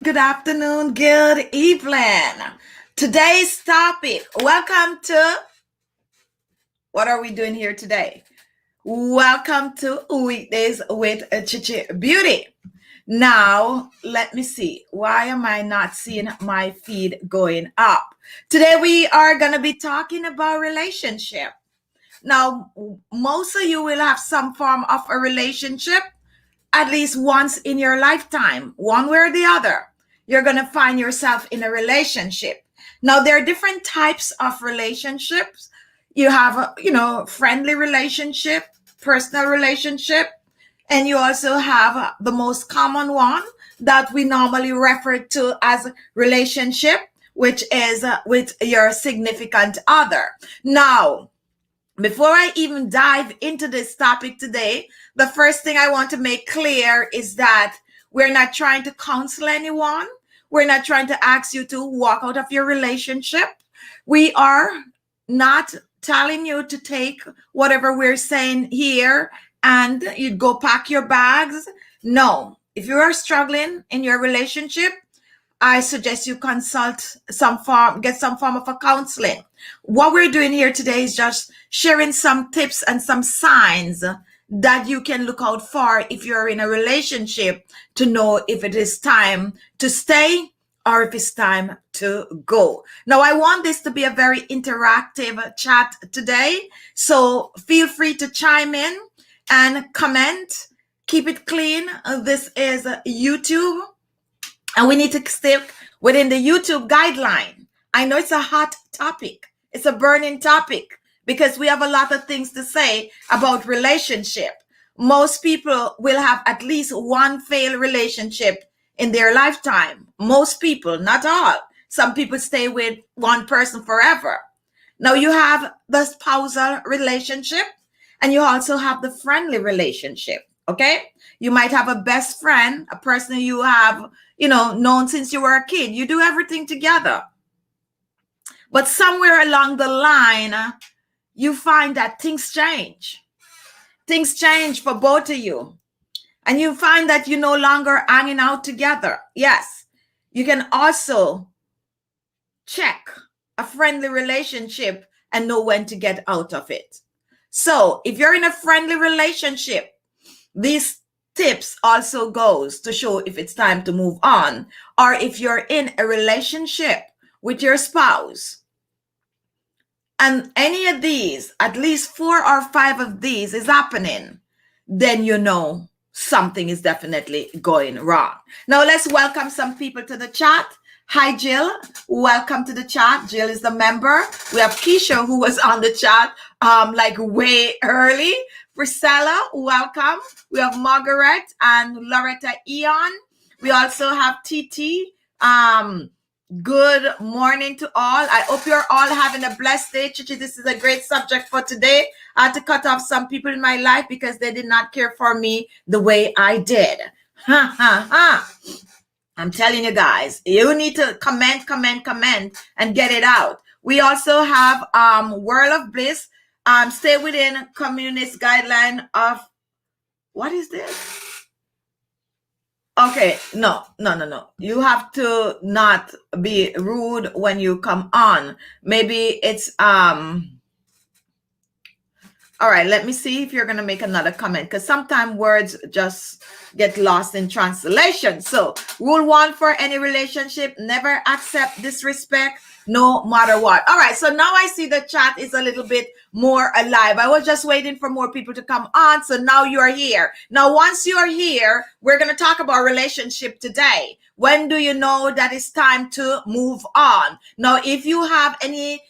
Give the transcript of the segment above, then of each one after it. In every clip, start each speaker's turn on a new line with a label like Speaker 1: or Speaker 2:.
Speaker 1: Good afternoon, good evening. Today's topic, welcome to, what are we doing here today? Welcome to Weekdays with Khichibeauty. Now, let me see. Why am I not seeing my feed going up? Today we are going to be talking about relationship. Now, most of you will have some form of a relationship at least once in your lifetime, one way or the other. You're going to find yourself in a relationship. Now, there are different types of relationships. You have friendly relationship, personal relationship, and you also have the most common one that we normally refer to as relationship, which is with your significant other. Now, before I even dive into this topic today, the first thing I want to make clear is that we're not trying to counsel anyone. We're not trying to ask you to walk out of your relationship. We are not telling you to take whatever we're saying here and you go pack your bags. No, if you are struggling in your relationship, I suggest you consult get some form of a counseling. What we're doing here today is just sharing some tips and some signs that you can look out for if you're in a relationship to know if it is time to stay or if it's time to go. Now, I want this to be a very interactive chat today, so feel free to chime in and comment. Keep it clean. This is YouTube. And we need to stick within the YouTube guideline. I know it's a hot topic. It's a burning topic because we have a lot of things to say about relationship. Most people will have at least one failed relationship in their lifetime. Most people, not all. Some people stay with one person forever. Now you have the spousal relationship and you also have the friendly relationship. Okay? You might have a best friend, a person you have known since you were a kid. You do everything together. But somewhere along the line, you find that things change. Things change for both of you. And you find that you're no longer hanging out together. Yes, you can also check a friendly relationship and know when to get out of it. So if you're in a friendly relationship, these tips also goes to show if it's time to move on, or if you're in a relationship with your spouse and any of these, at least 4 or 5 of these is happening, then you know something is definitely going wrong. Now let's welcome some people to the chat. Hi, Jill. Welcome to the chat. Jill is the member. We have Keisha, who was on the chat like way early. Priscilla, welcome. We have Margaret and Loretta Eon. We also have TT. Good morning to all. I hope you're all having a blessed day. Chichi, this is a great subject for today. I had to cut off some people in my life because they did not care for me the way I did. Ha, ha, ha. I'm telling you guys, you need to comment, and get it out. We also have World of Bliss. Stay within communist guideline of, what is this? Okay, no. You have to not be rude when you come on. Maybe it's all right, let me see if you're going to make another comment because sometimes words just get lost in translation. So, rule 1 for any relationship, never accept disrespect no matter what. All right, so now I see the chat is a little bit more alive. I was just waiting for more people to come on, so now you're here. Now, once you're here, we're going to talk about relationship today. When do you know that it's time to move on? Now, if you have any,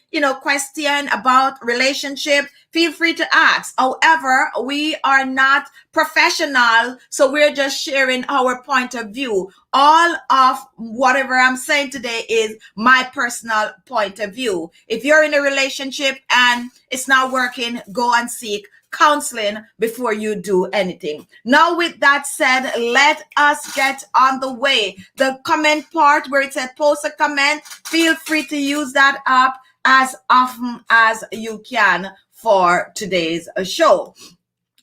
Speaker 1: question about relationship, feel free to ask. However, we are not professional, so we're just sharing our point of view. All of whatever I'm saying today is my personal point of view. If you're in a relationship and it's not working, go and seek counseling before you do anything. Now, with that said, let us get on the way. The comment part where it said post a comment, feel free to use that up as often as you can for today's show.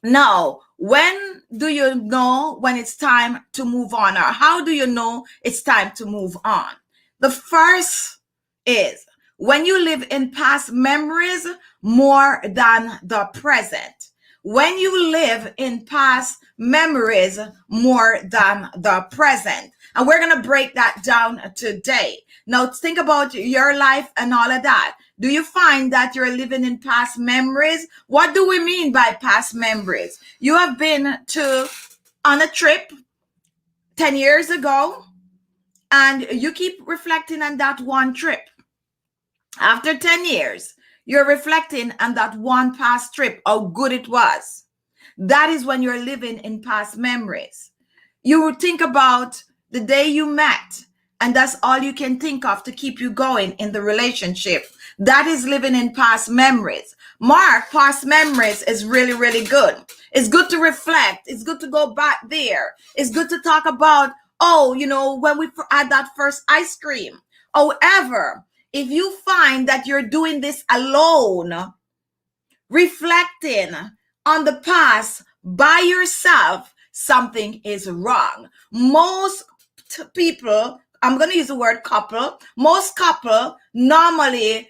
Speaker 1: Now, when do you know when it's time to move on, or how do you know it's time to move on? The first is when you live in past memories more than the present. When you live in past memories more than the present. And we're going to break that down today. Now, think about your life and all of that. Do you find that you're living in past memories? What do we mean by past memories? You have been on a trip 10 years ago, and you keep reflecting on that one trip. After 10 years, you're reflecting on that one past trip, how good it was. That is when you're living in past memories. You would think about the day you met, and that's all you can think of to keep you going in the relationship. That is living in past memories. Mark, past memories is really, really good. It's good to reflect. It's good to go back there. It's good to talk about, when we had that first ice cream. However, if you find that you're doing this alone, reflecting on the past by yourself, something is wrong. Most people, I'm going to use the word couple, most couple normally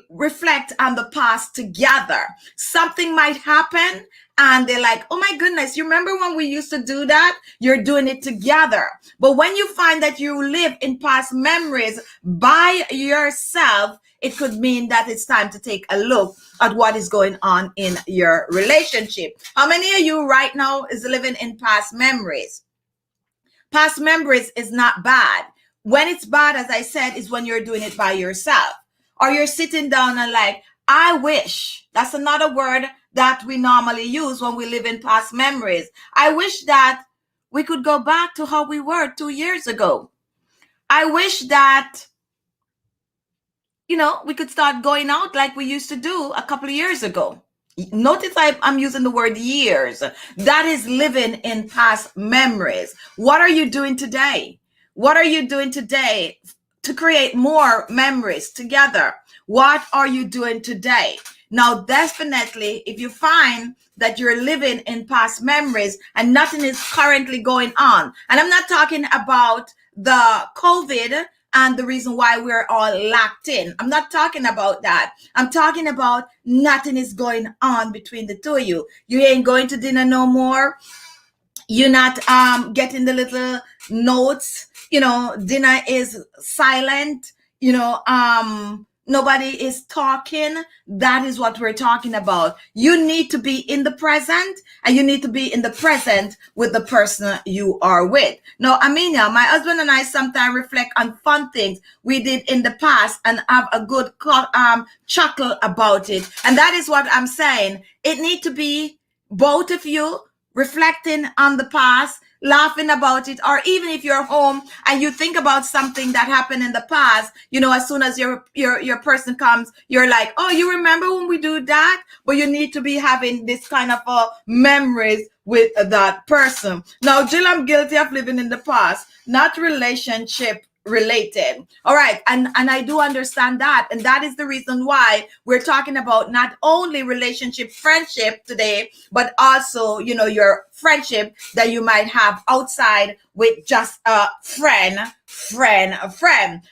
Speaker 1: reflect on the past together. Something might happen and they're like, oh my goodness, you remember when we used to do that? You're doing it together. But when you find that you live in past memories by yourself, it could mean that it's time to take a look at what is going on in your relationship. How many of you right now is living in past memories? Past memories is not bad. When it's bad, as I said, is when you're doing it by yourself. Or you're sitting down and like, I wish. That's another word that we normally use when we live in past memories. I wish that we could go back to how we were 2 years ago. I wish that, we could start going out like we used to do a couple of years ago. Notice I'm using the word years. That is living in past memories. What are you doing today? What are you doing today to create more memories together? What are you doing today? Now, definitely, if you find that you're living in past memories and nothing is currently going on, and I'm not talking about the COVID and the reason why we're all locked in. I'm not talking about that. I'm talking about nothing is going on between the two of you. You ain't going to dinner no more. You're not getting the little notes. Dinner is silent. Nobody is talking. That is what we're talking about. You need to be in the present, and you need to be in the present with the person you are with. Now, Amina, my husband and I sometimes reflect on fun things we did in the past and have a good chuckle about it. And that is what I'm saying. It needs to be both of you reflecting on the past, laughing about it, or even if you're home and you think about something that happened in the past, as soon as your person comes, you're like, oh, you remember when we do that? But you need to be having this kind of memories with that person. Now, Jill, I'm guilty of living in the past, not relationship related. All right. And I do understand that. And that is the reason why we're talking about not only relationship, friendship today, but also, your friendship that you might have outside with just a friend.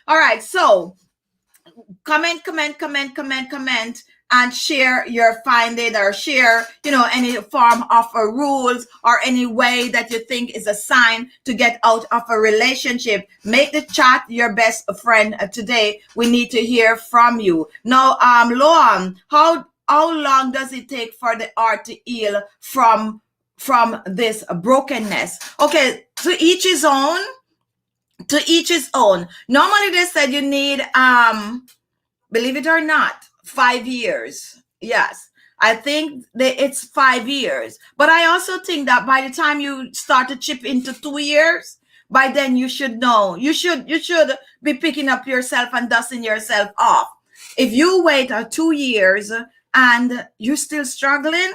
Speaker 1: All right. So comment, and share your finding, or share, any form of rules or any way that you think is a sign to get out of a relationship. Make the chat your best friend today. We need to hear from you. Now, Loan, how long does it take for the heart to heal from this brokenness? Okay, to each his own. Normally they said you need, believe it or not, 5 years. Yes, I think that it's 5 years. But I also think that by the time you start to chip into 2 years, by then you should know. You should be picking up yourself and dusting yourself off. If you wait 2 years and you're still struggling,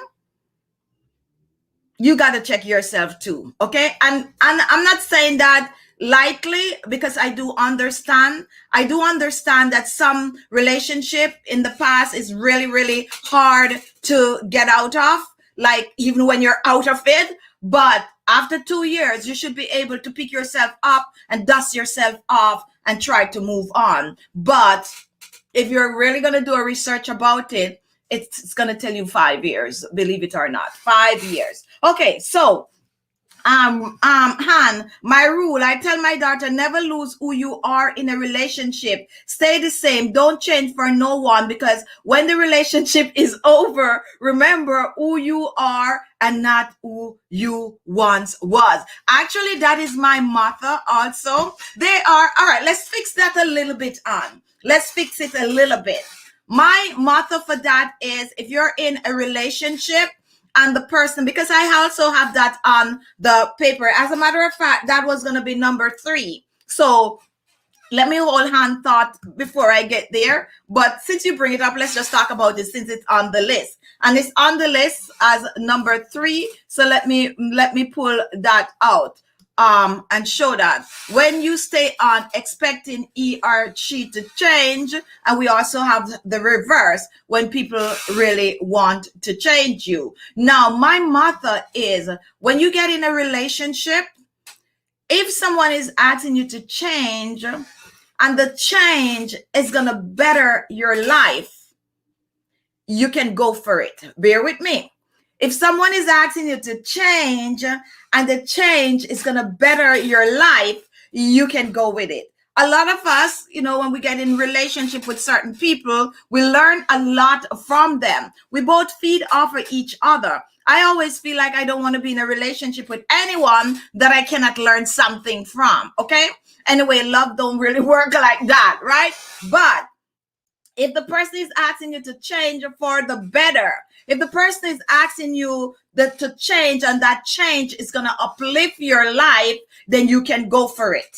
Speaker 1: you got to check yourself too. Okay. And I'm not saying that lightly, because I do understand that some relationship in the past is really, really hard to get out of. like even when you're out of it. But after 2 years, you should be able to pick yourself up and dust yourself off and try to move on. But if you're really going to do a research about it, it's going to tell you 5 years, believe it or not. 5 years. Okay, so Han, my rule, I tell my daughter, never lose who you are in a relationship. Stay the same. Don't change for no one, because when the relationship is over, remember who you are and not who you once was. Actually, that is my motto also. They are, all right, let's fix that a little bit on. Let's fix it a little bit. My motto for that is, if you're in a relationship, and the person, because I also have that on the paper. As a matter of fact, that was going to be number 3. So let me hold hand thought before I get there. But since you bring it up, let's just talk about it since it's on the list. And it's on the list as number 3. So let me pull that out and show that. When you stay on expecting he or she to change, and we also have the reverse, when people really want to change you. Now, my motto is, when you get in a relationship, if someone is asking you to change, and the change is going to better your life, you can go for it. Bear with me. If someone is asking you to change and the change is going to better your life, you can go with it. A lot of us, when we get in relationship with certain people, we learn a lot from them. We both feed off of each other. I always feel like I don't want to be in a relationship with anyone that I cannot learn something from. Okay? Anyway, love don't really work like that, right? But if the person is asking you to change for the better, if the person is asking you to change and that change is going to uplift your life, then you can go for it.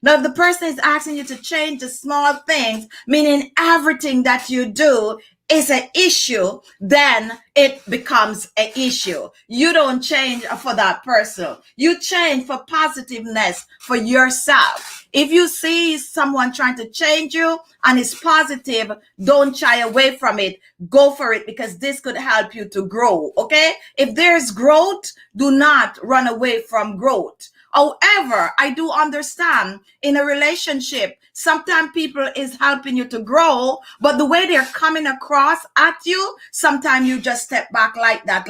Speaker 1: Now, if the person is asking you to change the small things, meaning everything that you do is an issue, then it becomes an issue. You don't change for that person. You change for positiveness for yourself. If you see someone trying to change you and it's positive, don't shy away from it. Go for it, because this could help you to grow, okay? If there's growth, do not run away from growth. However, I do understand in a relationship, sometimes people is helping you to grow, but the way they're coming across at you, sometimes you just step back like that,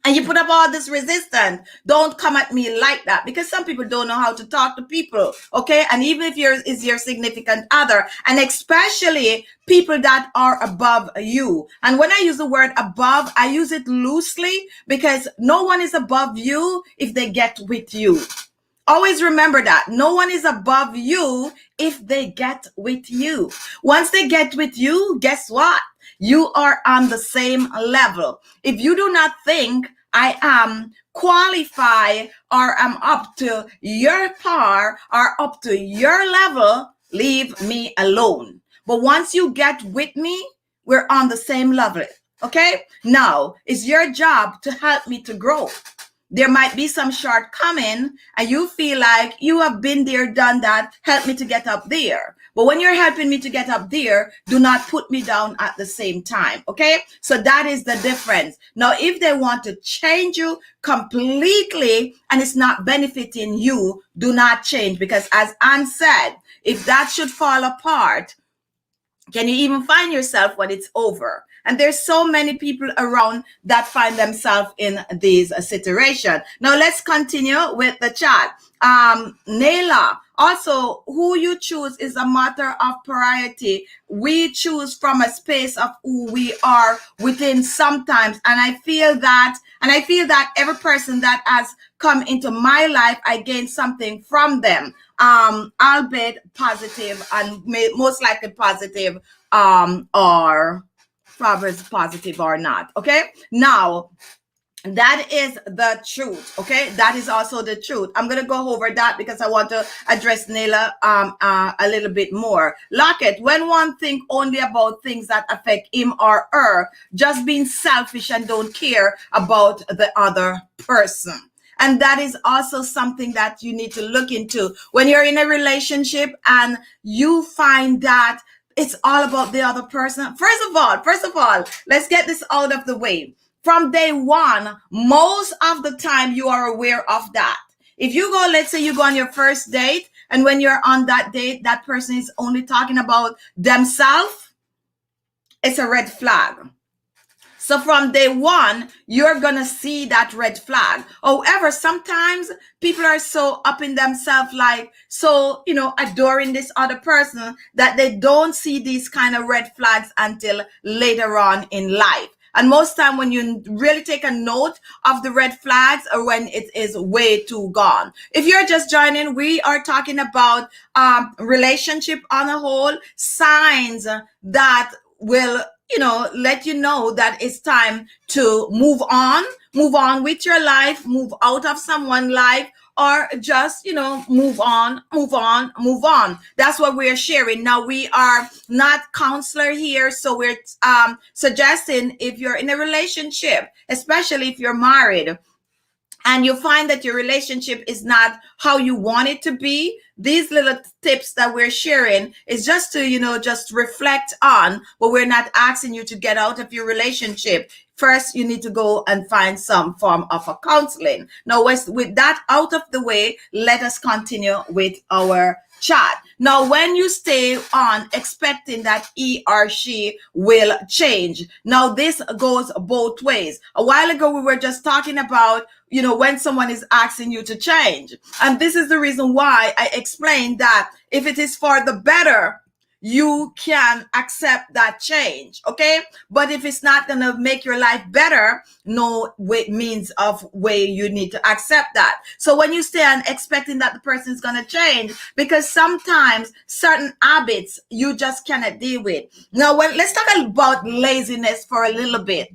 Speaker 1: and you put up all this resistance. Don't come at me like that, because some people don't know how to talk to people, okay? And even if is your significant other, and especially people that are above you. And when I use the word above, I use it loosely, because no one is above you if they get with you. Always remember that. No one is above you if they get with you. Once they get with you, guess what? You are on the same level. If you do not think I am qualified or am up to your par or up to your level, leave me alone. But once you get with me, we're on the same level. Okay? Now, it's your job to help me to grow. There might be some shortcoming and you feel like you have been there, done that, help me to get up there. But when you're helping me to get up there, do not put me down at the same time, okay? So that is the difference. Now, if they want to change you completely and it's not benefiting you, do not change, because as Anne said, if that should fall apart, can you even find yourself when it's over? And there's so many people around that find themselves in these situations. Now let's continue with the chat. Naila, also, who you choose is a matter of priority. We choose from a space of who we are within sometimes. And I feel that every person that has come into my life, I gain something from them. Albeit positive and most likely positive, or Proverbs positive or not. Okay. Now, that is the truth. Okay. That is also the truth. I'm going to go over that because I want to address Naila a little bit more. Lockett, when one think only about things that affect him or her, just being selfish and don't care about the other person. And that is also something that you need to look into when you're in a relationship and you find that it's all about the other person. First of all, let's get this out of the way. From day one, most of the time you are aware of that. If you go, let's say you go on your first date, and when you're on that date, that person is only talking about themselves, it's a red flag. So from day one, you're going to see that red flag. However, sometimes people are so up in themselves, like, so, adoring this other person, that they don't see these kind of red flags until later on in life. And most time when you really take a note of the red flags are when it is way too gone. If you're just joining, we are talking about relationship on a whole, signs that will let you know that it's time to move on with your life, move out of someone's life, or just, move on. That's what we're sharing. Now, we are not counselor here, so we're suggesting, if you're in a relationship, especially if you're married, and you find that your relationship is not how you want it to be, these little tips that we're sharing is just to, just reflect on, but we're not asking you to get out of your relationship. First, you need to go and find some form of a counseling. Now, with that out of the way, let us continue with our chat. Now, when you stay on expecting that he or she will change, now this goes both ways. A while ago, we were just talking about, when someone is asking you to change. And this is the reason why I explained that if it is for the better, you can accept that change, okay? But if it's not going to make your life better, no means of way you need to accept that. So when you stay on expecting that the person is going to change, because sometimes certain habits you just cannot deal with. Now, let's talk about laziness for a little bit.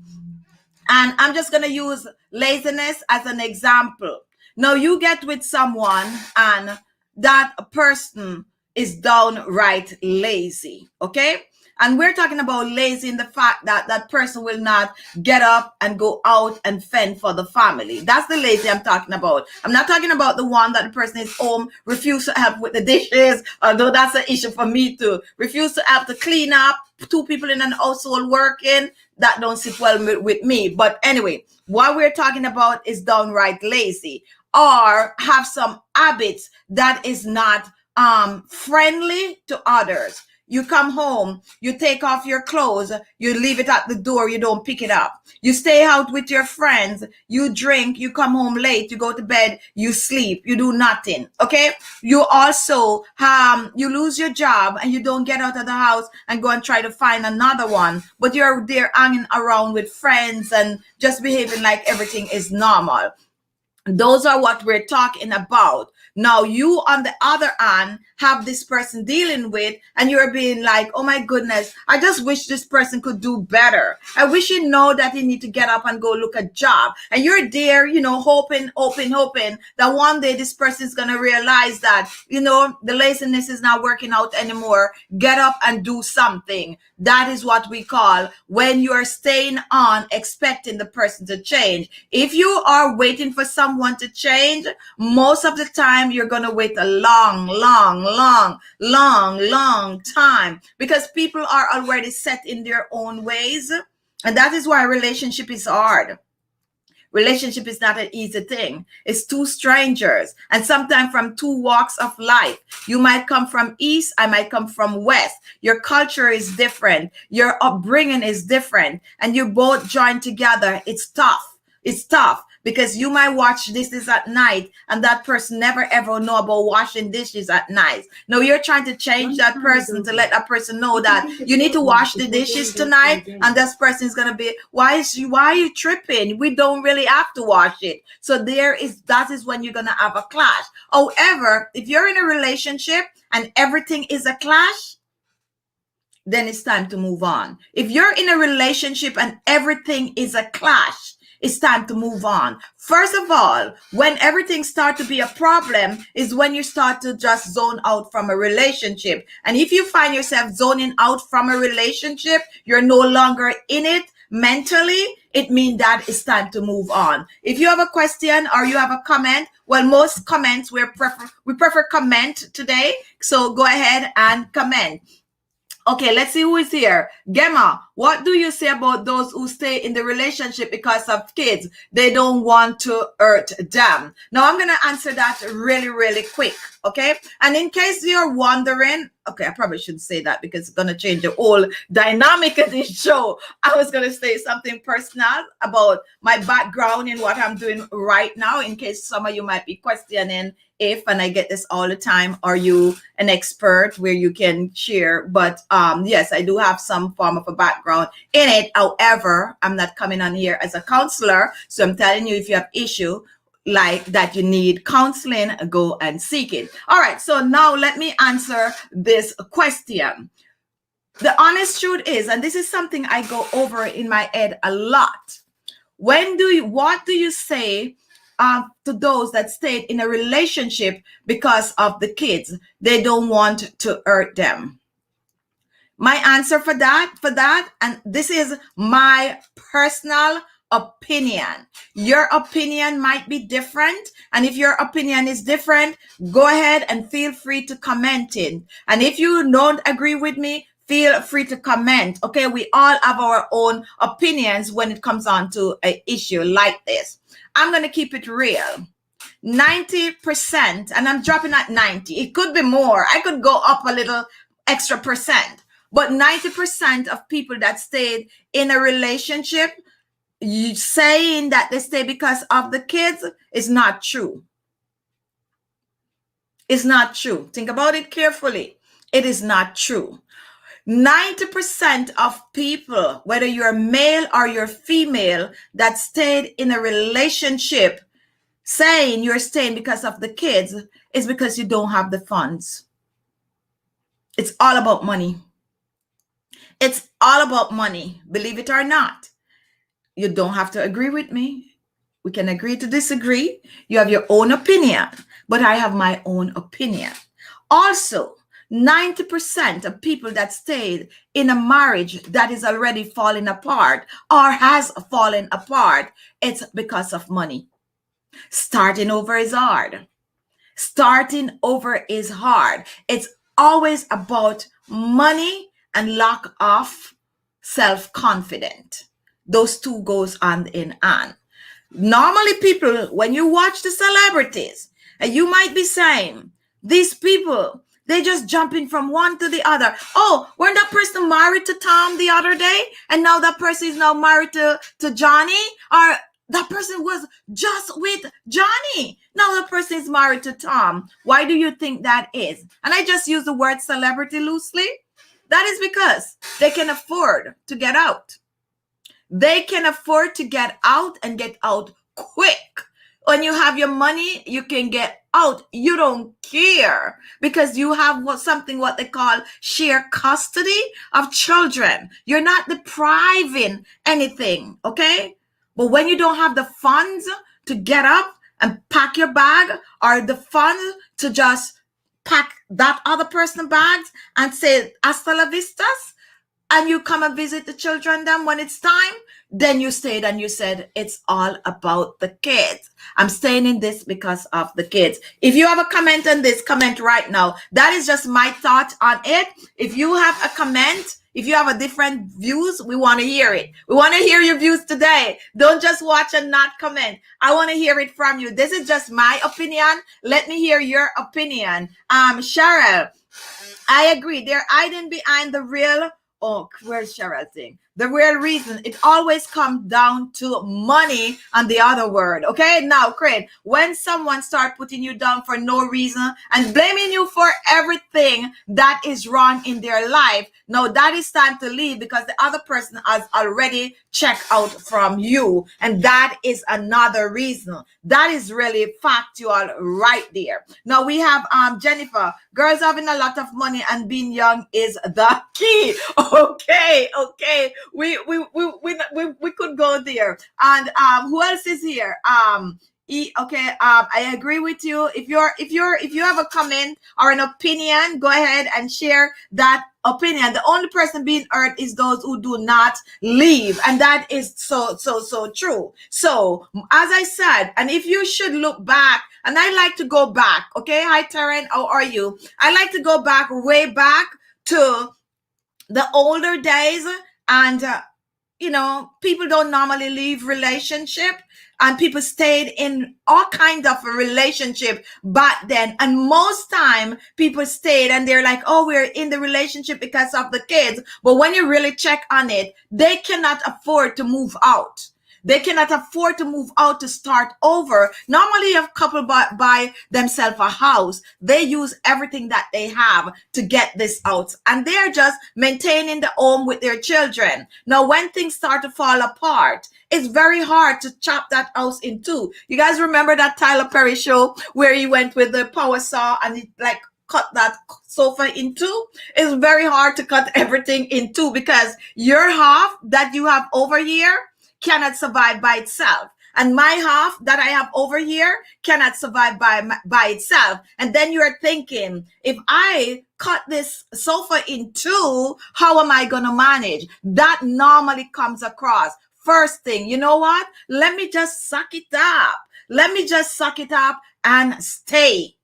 Speaker 1: And I'm just going to use laziness as an example. Now, you get with someone and that person is downright lazy, okay? And we're talking about lazy in the fact that that person will not get up and go out and fend for the family. That's the lazy I'm talking about. I'm not talking about the one that the person is home, refuse to help with the dishes, although that's an issue for me too. Refuse to help to clean up, two people in an household working, that don't sit well with me. But anyway, what we're talking about is downright lazy, or have some habits that is not friendly to others. You come home, you take off your clothes, you leave it at the door, you don't pick it up. You stay out with your friends, you drink, you come home late, you go to bed, you sleep, you do nothing, okay? You also, you lose your job and you don't get out of the house and go and try to find another one, but you're there hanging around with friends and just behaving like everything is normal. Those are what we're talking about. Now, you, on the other hand, have this person dealing with, and you're being like, oh my goodness, I just wish this person could do better. I wish you know that you need to get up and go look a job. And you're there, hoping that one day this person is going to realize that, the laziness is not working out anymore. Get up and do something. That is what we call when you are staying on expecting the person to change. If you are waiting for someone to change, most of the time you're going to wait a long time, because people are already set in their own ways. And that is why a relationship is hard. Relationship is not an easy thing. It's two strangers, and sometimes from two walks of life. You might come from east, I might come from west. Your culture is different. Your upbringing is different. And you both join together. It's tough. It's tough. Because you might wash dishes at night and that person never ever know about washing dishes at night. No, you're trying to change that person to let that person know that you need to wash the dishes tonight, and this person is going to be, why are you tripping? We don't really have to wash it. So that is when you're going to have a clash. However, if you're in a relationship and everything is a clash, then it's time to move on. If you're in a relationship and everything is a clash, it's time to move on. First of all, when everything starts to be a problem is when you start to just zone out from a relationship. And if you find yourself zoning out from a relationship, you're no longer in it mentally, it means that it's time to move on. If you have a question or you have a comment, well, most comments we prefer comment today. So go ahead and comment. Okay, let's see who is here. Gemma, What do you say about those who stay in the relationship because of kids? They don't want to hurt them. Now, I'm going to answer that really, really quick. Okay. And in case you're wondering, okay, I probably shouldn't say that because it's going to change the whole dynamic of this show. I was going to say something personal about my background and what I'm doing right now, in case some of you might be questioning if, and I get this all the time, are you an expert where you can share? But yes, I do have some form of a background in it. However, I'm not coming on here as a counselor. So I'm telling you, if you have issue like that, you need counseling, go and seek it. All right. So now let me answer this question. The honest truth is, and this is something I go over in my head a lot. What do you say to those that stayed in a relationship because of the kids? They don't want to hurt them. My answer for that, and this is my personal opinion. Your opinion might be different. And if your opinion is different, go ahead and feel free to comment it. And if you don't agree with me, feel free to comment. Okay, we all have our own opinions when it comes on to an issue like this. I'm going to keep it real. 90%, and I'm dropping at 90. It could be more. I could go up a little extra percent. But 90% of people that stayed in a relationship, you saying that they stay because of the kids, is not true. It's not true. Think about it carefully. It is not true. 90% of people, whether you're male or you're female, that stayed in a relationship saying you're staying because of the kids is because you don't have the funds. It's all about money. It's all about money, believe it or not. You don't have to agree with me. We can agree to disagree. You have your own opinion, but I have my own opinion. Also, 90% of people that stayed in a marriage that is already falling apart or has fallen apart, it's because of money. Starting over is hard. Starting over is hard. It's always about money and lack of self-confidence. Those two goes hand in hand. Normally people, when you watch the celebrities, and you might be saying, these people, they just jumping from one to the other. Oh, weren't that person married to Tom the other day? And now that person is now married to Johnny? Or that person was just with Johnny. Now the person is married to Tom. Why do you think that is? And I just use the word celebrity loosely. That is because they can afford to get out. They can afford to get out and get out quick. When you have your money, you can get out. You don't care because you have something what they call shared custody of children. You're not depriving anything, okay? But when you don't have the funds to get up and pack your bag, or the funds to just pack that other person's bags and say hasta la vistas, and you come and visit the children then when it's time, then you stayed and you said, it's all about the kids. I'm staying in this because of the kids. If you have a comment on this, comment right now. That is just my thought on it. If you have a comment, if you have a different views, we want to hear it. We want to hear your views today. Don't just watch and not comment. I want to hear it from you. This is just my opinion. Let me hear your opinion. Cheryl, I agree. They're hiding behind the real. Oh, where's Cheryl thing? The real reason, it always comes down to money and the other word. Okay, now, Craig, when someone start putting you down for no reason and blaming you for everything that is wrong in their life, now that is time to leave because the other person has already checked out from you. And that is another reason. That is really factual right there. Now we have Jennifer. Girls having a lot of money and being young is the key. Okay. We could go there. And who else is here? I agree with you. If you have a comment or an opinion, go ahead and share that opinion. The only person being hurt is those who do not leave, and that is so true. So as I said, and if you should look back, and I like to go back. Okay, hi Taryn, how are you? I like to go back way back to the older days And people don't normally leave relationship, and people stayed in all kinds of a relationship back then. And most time people stayed and they're like, oh, we're in the relationship because of the kids. But when you really check on it, they cannot afford to move out. They cannot afford to move out to start over. Normally, if a couple buy themselves a house, they use everything that they have to get this out. And they're just maintaining the home with their children. Now, when things start to fall apart, it's very hard to chop that house in two. You guys remember that Tyler Perry show where he went with the power saw and he cut that sofa in two? It's very hard to cut everything in two because your half that you have over here cannot survive by itself. And my half that I have over here cannot survive by itself. And then you're thinking, if I cut this sofa in two, how am I going to manage? That normally comes across. First thing, you know what? Let me just suck it up. Let me just suck it up and stay.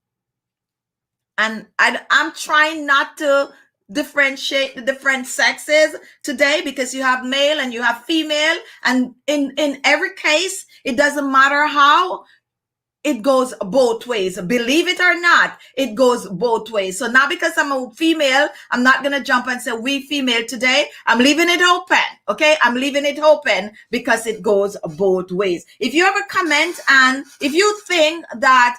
Speaker 1: And I'm trying not to differentiate the different sexes today, because you have male and you have female, and in every case it doesn't matter how, it goes both ways. Believe it or not, it goes both ways. So now because I'm a female, I'm not gonna jump and say we female today. I'm leaving it open. Okay, I'm leaving it open because it goes both ways. If you have a comment, and if you think that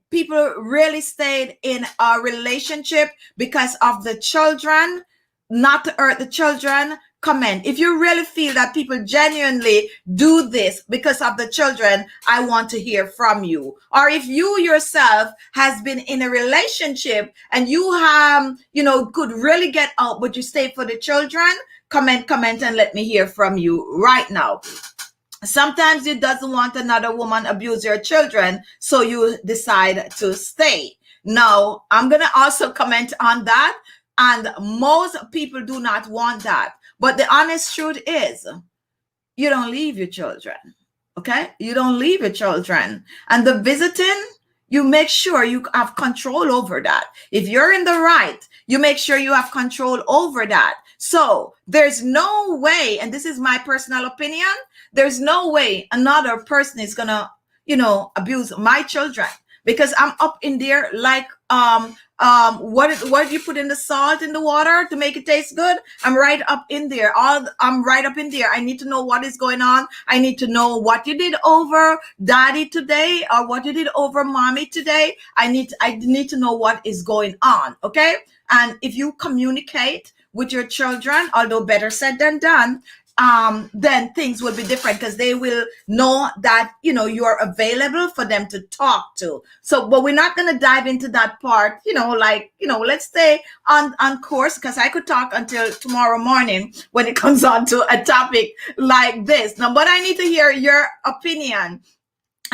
Speaker 1: people really stayed in a relationship because of the children, not to hurt the children, comment. If you really feel that people genuinely do this because of the children, I want to hear from you. Or if you yourself has been in a relationship and you have, could really get out, but you stay for the children, comment, and let me hear from you right now. Sometimes you doesn't want another woman abuse your children, so you decide to stay. Now, I'm going to also comment on that. And most people do not want that. But the honest truth is, you don't leave your children. Okay? You don't leave your children. And the visiting, you make sure you have control over that. If you're in the right, you make sure you have control over that. So there's no way, and this is my personal opinion, there's no way another person is gonna, abuse my children, because I'm up in there like what do you put in the salt in the water to make it taste good? I'm right up in there. I'm right up in there. I need to know what is going on. I need to know what you did over daddy today, or what you did over mommy today. I need to know what is going on. Okay. And if you communicate with your children, although better said than done, then things will be different, because they will know that, you're available for them to talk to. So, but we're not going to dive into that part, let's stay on course, because I could talk until tomorrow morning when it comes on to a topic like this. Now, but I need to hear your opinion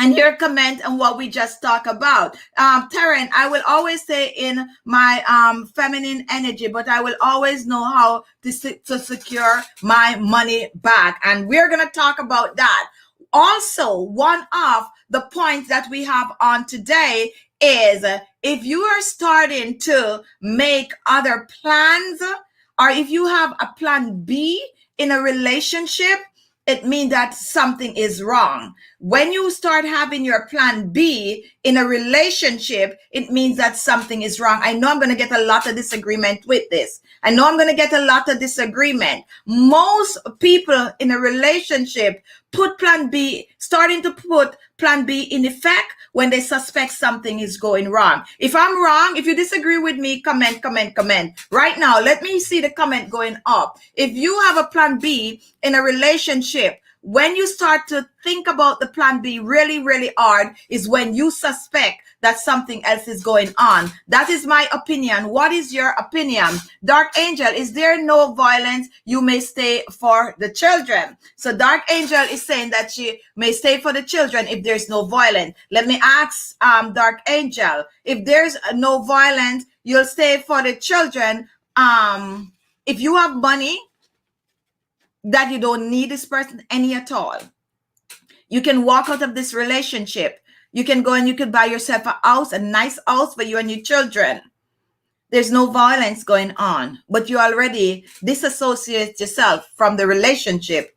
Speaker 1: and your comment on what we just talked about. Taryn, I will always stay in my feminine energy, but I will always know how to secure my money back. And we're going to talk about that. Also, one of the points that we have on today is, if you are starting to make other plans, or if you have a plan B in a relationship, it means that something is wrong. When you start having your plan B in a relationship, it means that something is wrong. I know I'm going to get a lot of disagreement with this. I know I'm going to get a lot of disagreement. Most people in a relationship starting to put plan B in effect when they suspect something is going wrong. If I'm wrong, if you disagree with me, comment. Right now, let me see the comment going up. If you have a plan B in a relationship, when you start to think about the plan B really, really hard, is when you suspect that something else is going on. That is my opinion. What is your opinion? Dark Angel, is there no violence? You may stay for the children. So Dark Angel is saying that she may stay for the children if there's no violence. Let me ask Dark Angel, if there's no violence, you'll stay for the children. If you have money that you don't need this person any at all, you can walk out of this relationship. You can go and you can buy yourself a house, a nice house for you and your children. There's no violence going on, but you already disassociate yourself from the relationship.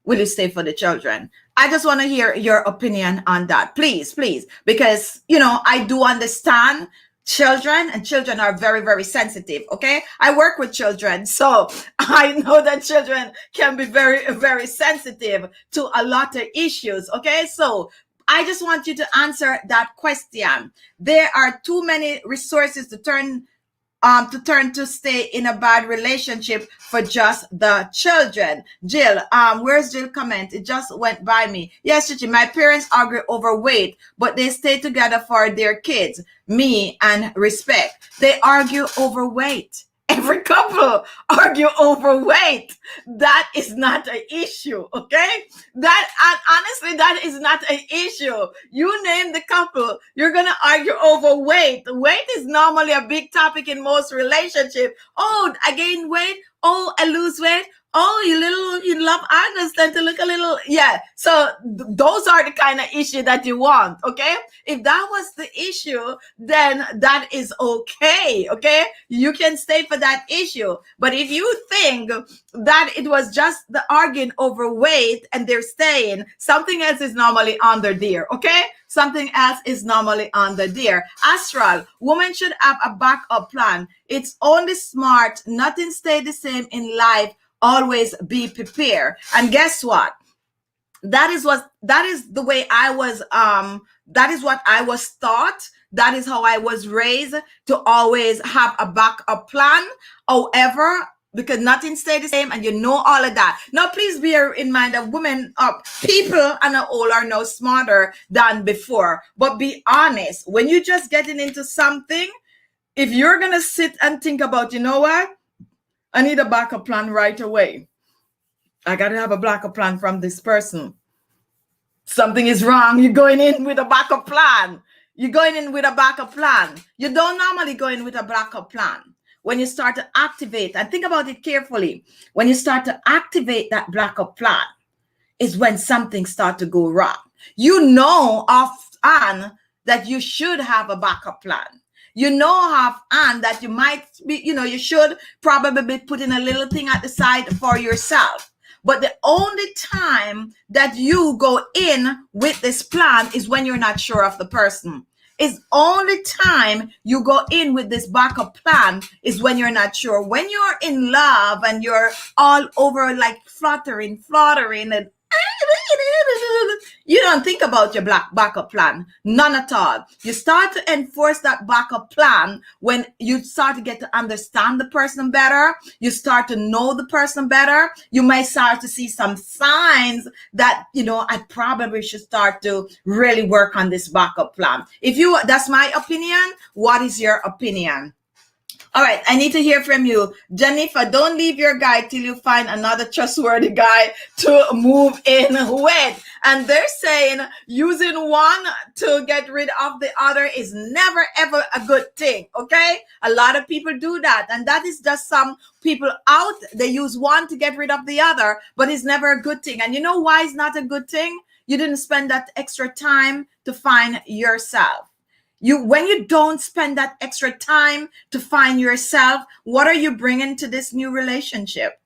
Speaker 1: Will you stay for the children? I just want to hear your opinion on that, please, please, because I do understand children, and children are very, very sensitive. Okay, I work with children, so I know that children can be very, very sensitive to a lot of issues. Okay, so I just want you to answer that question. There are too many resources to turn to stay in a bad relationship for just the children. Jill, where's Jill comment? It just went by me. Yes, Chichi, my parents argue over weight, but they stay together for their kids, me, and respect. They argue over weight. Every couple argue over weight. That is not an issue, okay? Honestly, that is not an issue. You name the couple, you're gonna argue over weight. Weight is normally a big topic in most relationships. Oh, I gain weight. Oh, I lose weight. Oh, you love Agnes, tend to look a little, yeah. So those are the kind of issue that you want, okay? If that was the issue, then that is okay, okay? You can stay for that issue. But if you think that it was just the arguing over weight and they're staying, something else is normally under there, okay? Something else is normally under there. Astral, women should have a backup plan. It's only smart. Nothing stay the same in life. Always be prepared. And guess what? That is the way I was, that is what I was taught. That is how I was raised, to always have a backup plan. However, because nothing stayed the same, and all of that. Now, please bear in mind that women, people and all are now smarter than before. But be honest, when you're just getting into something, if you're going to sit and think about, what? I need a backup plan right away. I got to have a backup plan from this person. Something is wrong. You're going in with a backup plan. You're going in with a backup plan. You don't normally go in with a backup plan. When you start to activate, and think about it carefully, when you start to activate that backup plan is when something starts to go wrong. Offhand that you should have a backup plan. Offhand that you might be, you should probably be putting a little thing at the side for yourself. But the only time that you go in with this plan is when you're not sure of the person. It's only time you go in with this backup plan is when you're not sure. When you're in love and you're all over like fluttering and you don't think about your backup plan. None at all. You start to enforce that backup plan when you start to get to understand the person better. You start to know the person better. You may start to see some signs that, I probably should start to really work on this backup plan. That's my opinion. What is your opinion? All right, I need to hear from you. Jennifer, don't leave your guy till you find another trustworthy guy to move in with. And they're saying using one to get rid of the other is never, ever a good thing, okay? A lot of people do that. And that is just some people out. They use one to get rid of the other, but it's never a good thing. And you know why it's not a good thing? You didn't spend that extra time to find yourself. When you don't spend that extra time to find yourself, what are you bringing to this new relationship?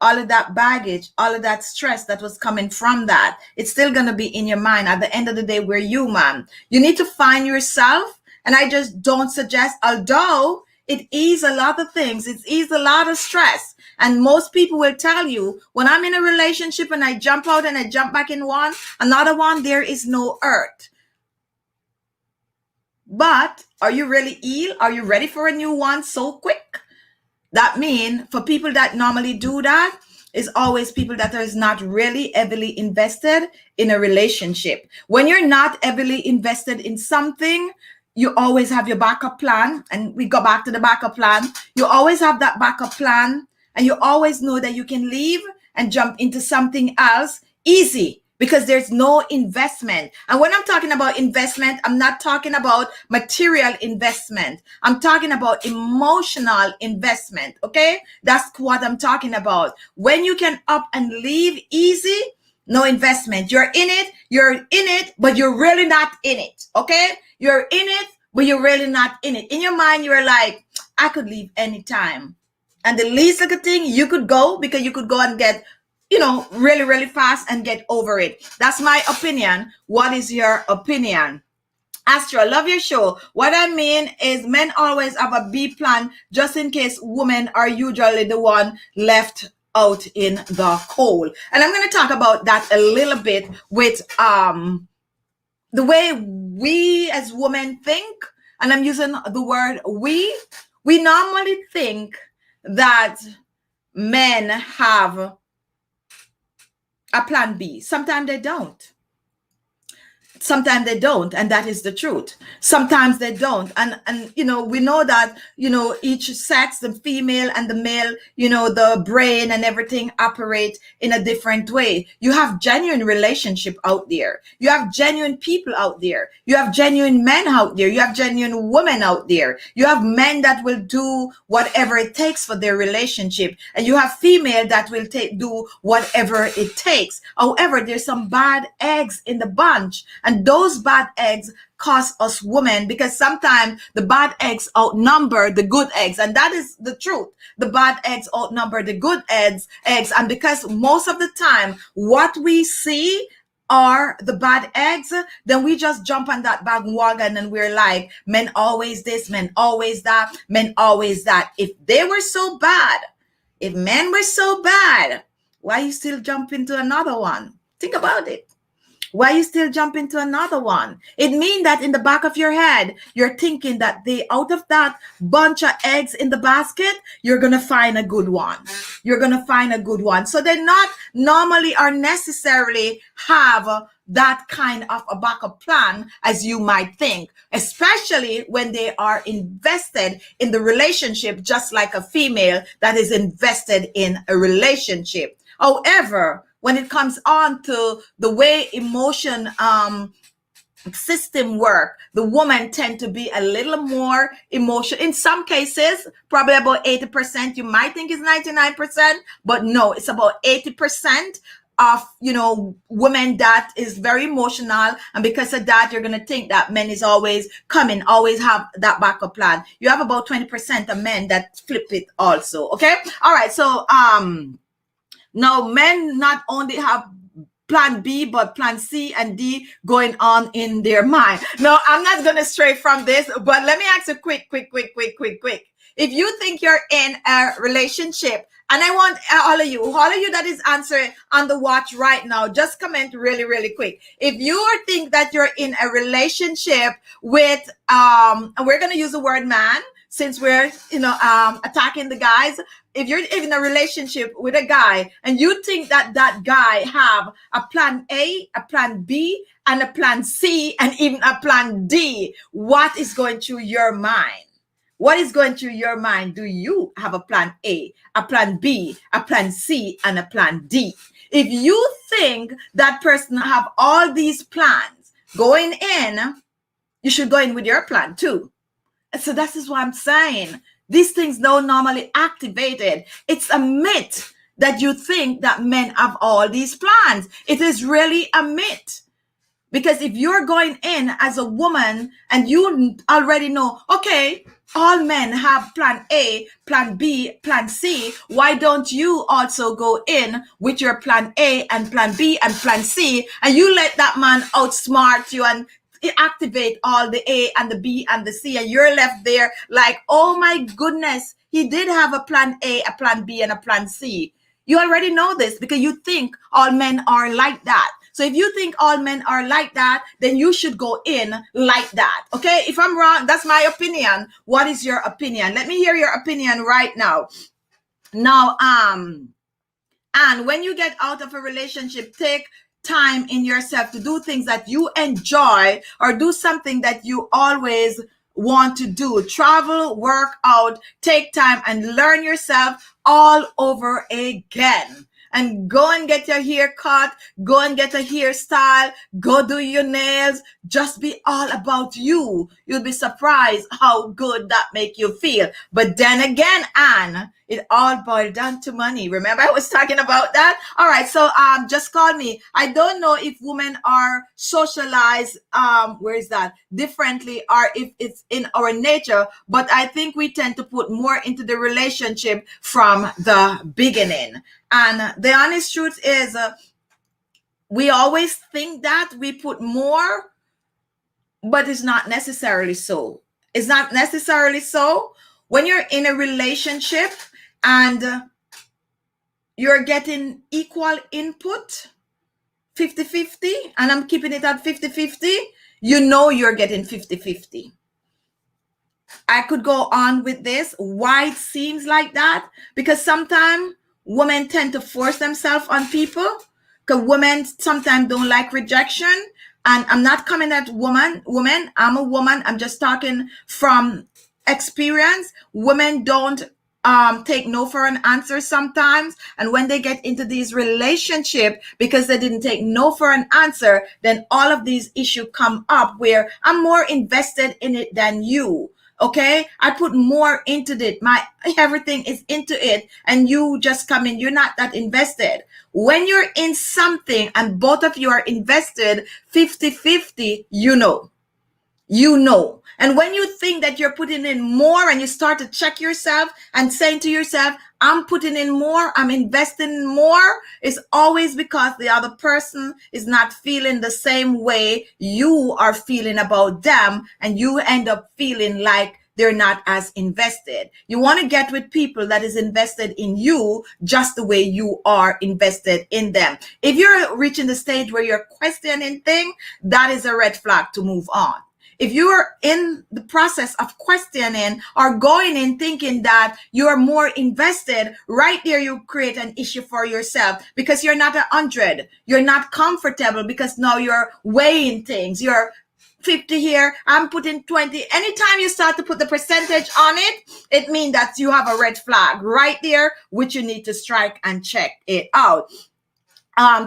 Speaker 1: All of that baggage, all of that stress that was coming from that, it's still going to be in your mind. At the end of the day, we're human. You need to find yourself. And I just don't suggest, although it eases a lot of things, it eases a lot of stress. And most people will tell you, when I'm in a relationship and I jump out and I jump back in another one, there is no hurt. But are you really ill? Are you ready for a new one so quick? That means for people that normally do that, is always people that is not really heavily invested in a relationship. When you're not heavily invested in something, you always have your backup plan. And we go back to the backup plan. You always have that backup plan. And you always know that you can leave and jump into something else easy, because there's no investment. And when I'm talking about investment, I'm not talking about material investment. I'm talking about emotional investment, okay? That's what I'm talking about. When you can up and leave easy, no investment. You're in it, but you're really not in it, okay? You're in it, but you're really not in it. In your mind, you're like, I could leave anytime. And the least little thing, you could go, because you could go and get, really, really fast and get over it. That's my opinion. What is your opinion? Astro, love your show. What I mean is, men always have a B plan just in case women are usually the one left out in the cold. And I'm going to talk about that a little bit with the way we as women think. And I'm using the word we. We normally think that men have a plan B. Sometimes they don't. Sometimes they don't, and that is the truth. Sometimes they don't, and we know that each sex, the female and the male, the brain and everything operate in a different way. You have genuine relationship out there. You have genuine people out there. You have genuine men out there. You have genuine women out there. You have men that will do whatever it takes for their relationship, and you have female that will do whatever it takes. However, there's some bad eggs in the bunch. And those bad eggs cost us women, because sometimes the bad eggs outnumber the good eggs. And that is the truth. The bad eggs outnumber the good eggs. And because most of the time what we see are the bad eggs, then we just jump on that bandwagon and we're like, men always this, men always that, men always that. If they were so bad, if men were so bad, why you still jump into another one? Think about it. Why you still jump into another one? It means that in the back of your head, you're thinking that out of that bunch of eggs in the basket, you're going to find a good one. You're going to find a good one. So they not normally or necessarily have that kind of a backup plan as you might think, especially when they are invested in the relationship, just like a female that is invested in a relationship. However, when it comes on to the way emotion system work, the woman tend to be a little more emotional. In some cases, probably about 80%. You might think it's 99%, but no, it's about 80% of women that is very emotional, and because of that, you're gonna think that men is always coming, always have that backup plan. You have about 20% of men that flip it also. Okay, all right. So now, men not only have plan B, but plan C and D going on in their mind. No, I'm not going to stray from this, but let me ask you quick. If you think you're in a relationship, and I want all of you that is answering on the watch right now, just comment really, really quick. If you think that you're in a relationship with, and we're going to use the word man, since we're, attacking the guys. If you're in a relationship with a guy and you think that that guy have a plan A, a plan B, and a plan C, and even a plan D, what is going through your mind? What is going through your mind? Do you have a plan A, a plan B, a plan C, and a plan D? If you think that person have all these plans going in, you should go in with your plan too. So that is what I'm saying. These things don't normally activated. It's a myth that you think that men have all these plans. It is really a myth. Because if you're going in as a woman and you already know, okay, all men have plan A, plan B, plan C, why don't you also go in with your plan A and plan B and plan C, and you let that man outsmart you and activate all the A and the B and the C, and you're left there like, oh my goodness, he did have a plan A, a plan B, and a plan C. You already know this because you think all men are like that. So if you think all men are like that, then you should go in like that. Okay, if I'm wrong, that's my opinion. What is your opinion? Let me hear your opinion right now. Now, and when you get out of a relationship, take time in yourself to do things that you enjoy, or do something that you always want to do. Travel, work out, take time and learn yourself all over again. And go and get your hair cut, go and get a hairstyle, go do your nails. Just be all about you. You'll be surprised how good that make you feel. But then again, Anne, It all boiled down to money. Remember I was talking about that? All right. So just call me. I don't know if women are socialized, where is that, differently, or if it's in our nature, but I think we tend to put more into the relationship from the beginning. And the honest truth is, we always think that we put more, but it's not necessarily so. It's not necessarily so. When you're in a relationship and you're getting equal input, 50-50, and I'm keeping it at 50-50, you know you're getting 50-50. I could go on with this. Why it seems like that? Because sometimes women tend to force themselves on people, because women sometimes don't like rejection. And I'm not coming at women. I'm a woman. I'm just talking from experience. Women don't take no for an answer sometimes. And when they get into these relationships, because they didn't take no for an answer, then all of these issues come up where I'm more invested in it than you. Okay, I put more into it. My everything is into it, and you just come in. You're not that invested. When you're in something and both of you are invested 50-50, you know. And when you think that you're putting in more and you start to check yourself and saying to yourself, I'm putting in more, I'm investing in more, it's always because the other person is not feeling the same way you are feeling about them, and you end up feeling like they're not as invested. You want to get with people that is invested in you just the way you are invested in them. If you're reaching the stage where you're questioning things, that is a red flag to move on. If you are in the process of questioning or going in thinking that you're more invested, right there you create an issue for yourself, because you're not 100. You're not comfortable because now you're weighing things. You're 50 here, I'm putting 20. Anytime you start to put the percentage on it, it means that you have a red flag right there, which you need to strike and check it out.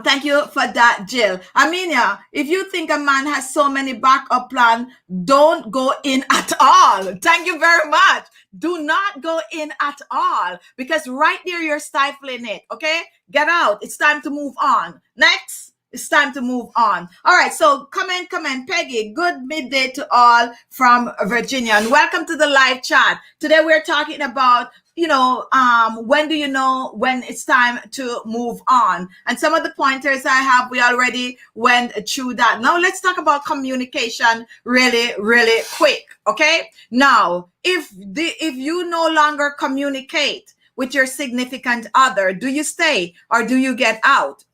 Speaker 1: Thank you for that, Jill. Amelia, if you think a man has so many backup plans, don't go in at all. Thank you very much. Do not go in at all, because right there you're stifling it. Okay, get out. It's time to move on. Next. It's time to move on. All right, so come in, Peggy. Good midday to all from Virginia, and welcome to the live chat. Today we're talking about, when do you know when it's time to move on? And some of the pointers I have, we already went through that. Now let's talk about communication really, really quick. Okay. Now, if you no longer communicate with your significant other, do you stay or do you get out?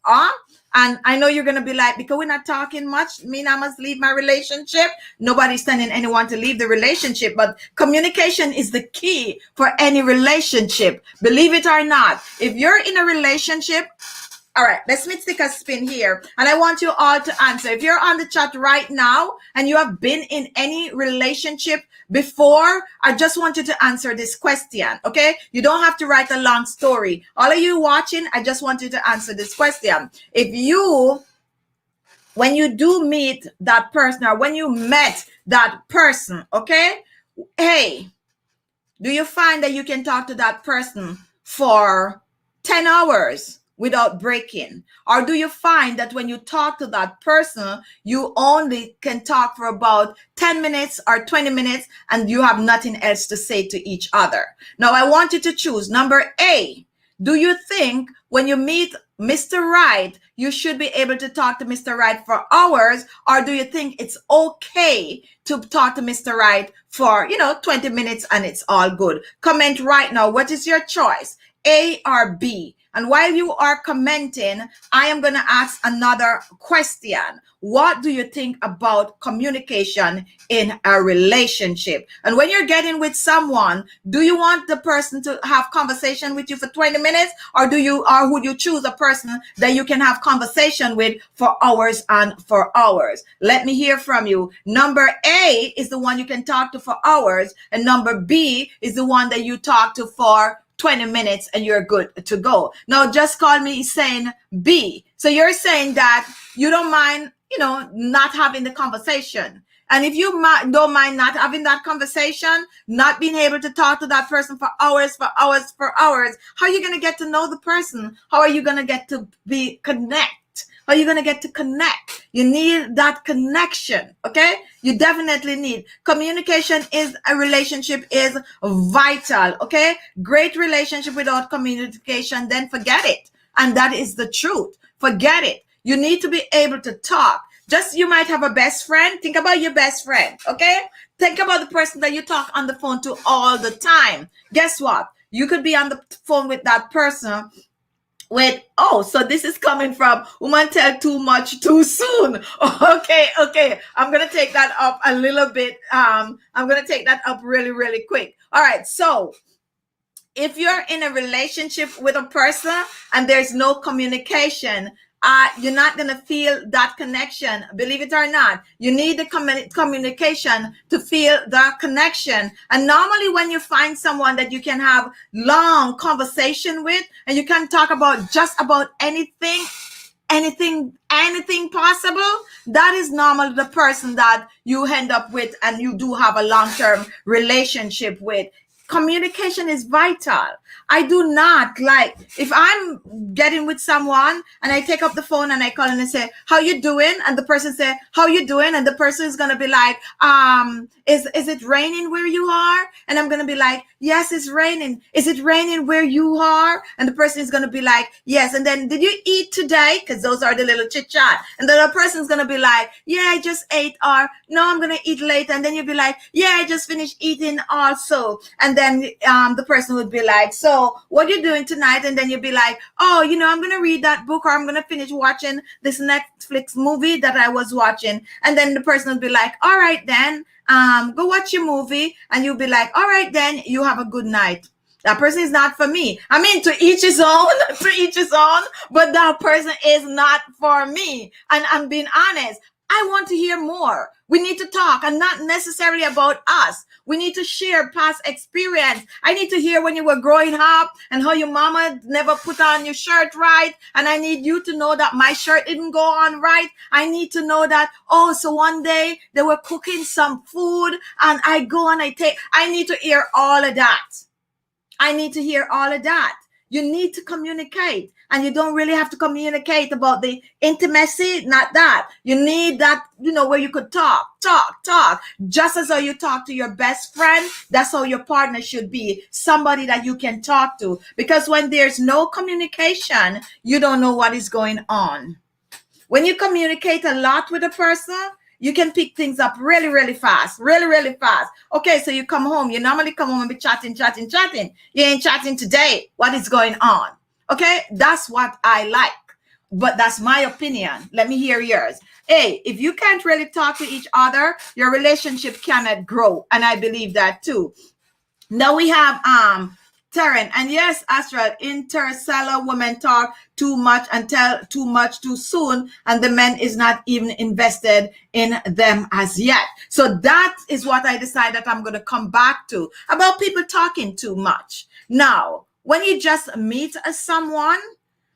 Speaker 1: And I know you're going to be like, because we're not talking much, I must leave my relationship. Nobody's telling anyone to leave the relationship, but communication is the key for any relationship. Believe it or not, if you're in a relationship, all right, let's stick a spin here. And I want you all to answer. If you're on the chat right now and you have been in any relationship before, I just want you to answer this question, okay? You don't have to write a long story. All of you watching, I just want you to answer this question. When you do meet that person, or when you met that person, okay? Hey, do you find that you can talk to that person for 10 hours without breaking? Or do you find that when you talk to that person, you only can talk for about 10 minutes or 20 minutes and you have nothing else to say to each other? Now, I want you to choose. Number A, do you think when you meet Mr. Right, you should be able to talk to Mr. Right for hours? Or do you think it's okay to talk to Mr. Right for, 20 minutes and it's all good? Comment right now. What is your choice? A or B? And while you are commenting, I am going to ask another question. What do you think about communication in a relationship? And when you're getting with someone, do you want the person to have conversation with you for 20 minutes? Or would you choose a person that you can have conversation with for hours and for hours? Let me hear from you. Number A is the one you can talk to for hours, and number B is the one that you talk to for 20 minutes and you're good to go. Now, just call me saying B. So you're saying that you don't mind, not having the conversation. And if you don't mind not having that conversation, not being able to talk to that person for hours, how are you going to get to know the person? How are you going to get to connect? How are you going to get to connect? You need that connection, okay? You definitely need. Communication is a relationship is vital, okay? Great relationship without communication, then forget it. And that is the truth. Forget it. You need to be able to talk. Just you might have a best friend. Think about your best friend, okay? Think about the person that you talk on the phone to all the time. Guess what? You could be on the phone with that person with, oh, so this is coming from woman tell too much too soon. Okay. I'm going to take that up a little bit. I'm going to take that up really, really quick. All right. So if you're in a relationship with a person and there's no communication, you're not going to feel that connection. Believe it or not, you need the communication to feel that connection. And normally when you find someone that you can have long conversation with and you can talk about just about anything possible, that is normally the person that you end up with and you do have a long-term relationship with. Communication is vital. I do not like, if I'm getting with someone and I take up the phone and I call and I say, how you doing? And the person say, how you doing? And the person is going to be like, is it raining where you are? And I'm going to be like, yes, it's raining. Is it raining where you are? And the person is going to be like, yes. And then, did you eat today? Because those are the little chit chat. And then the person is going to be like, yeah, I just ate, or no, I'm going to eat later. And then you'll be like, yeah, I just finished eating also. And then the person would be like, so what are you doing tonight? And then you'd be like, oh, I'm going to read that book, or I'm going to finish watching this Netflix movie that I was watching. And then the person would be like, all right, then go watch your movie. And you'll be like, all right, then you have a good night. That person is not for me. I mean, to each his own, but that person is not for me. And I'm being honest. I want to hear more. We need to talk, and not necessarily about us. We need to share past experience. I need to hear when you were growing up and how your mama never put on your shirt right. And I need you to know that my shirt didn't go on right. I need to know that, oh, so one day they were cooking some food and I go and I need to hear all of that. I need to hear all of that. You need to communicate, and you don't really have to communicate about the intimacy, not that. You need that, where you could talk. Just as how you talk to your best friend, that's how your partner should be. Somebody that you can talk to. Because when there's no communication, you don't know what is going on. When you communicate a lot with a person, you can pick things up really, really fast. Really, really fast. Okay, so you come home. You normally come home and be chatting. You ain't chatting today. What is going on? Okay, that's what I like. But that's my opinion. Let me hear yours. Hey, if you can't really talk to each other, your relationship cannot grow. And I believe that too. Now we have Taryn, and yes, Astrid, interstellar women talk too much and tell too much too soon, and the men is not even invested in them as yet. So that is what I decided that I'm going to come back to, about people talking too much. Now, when you just meet someone,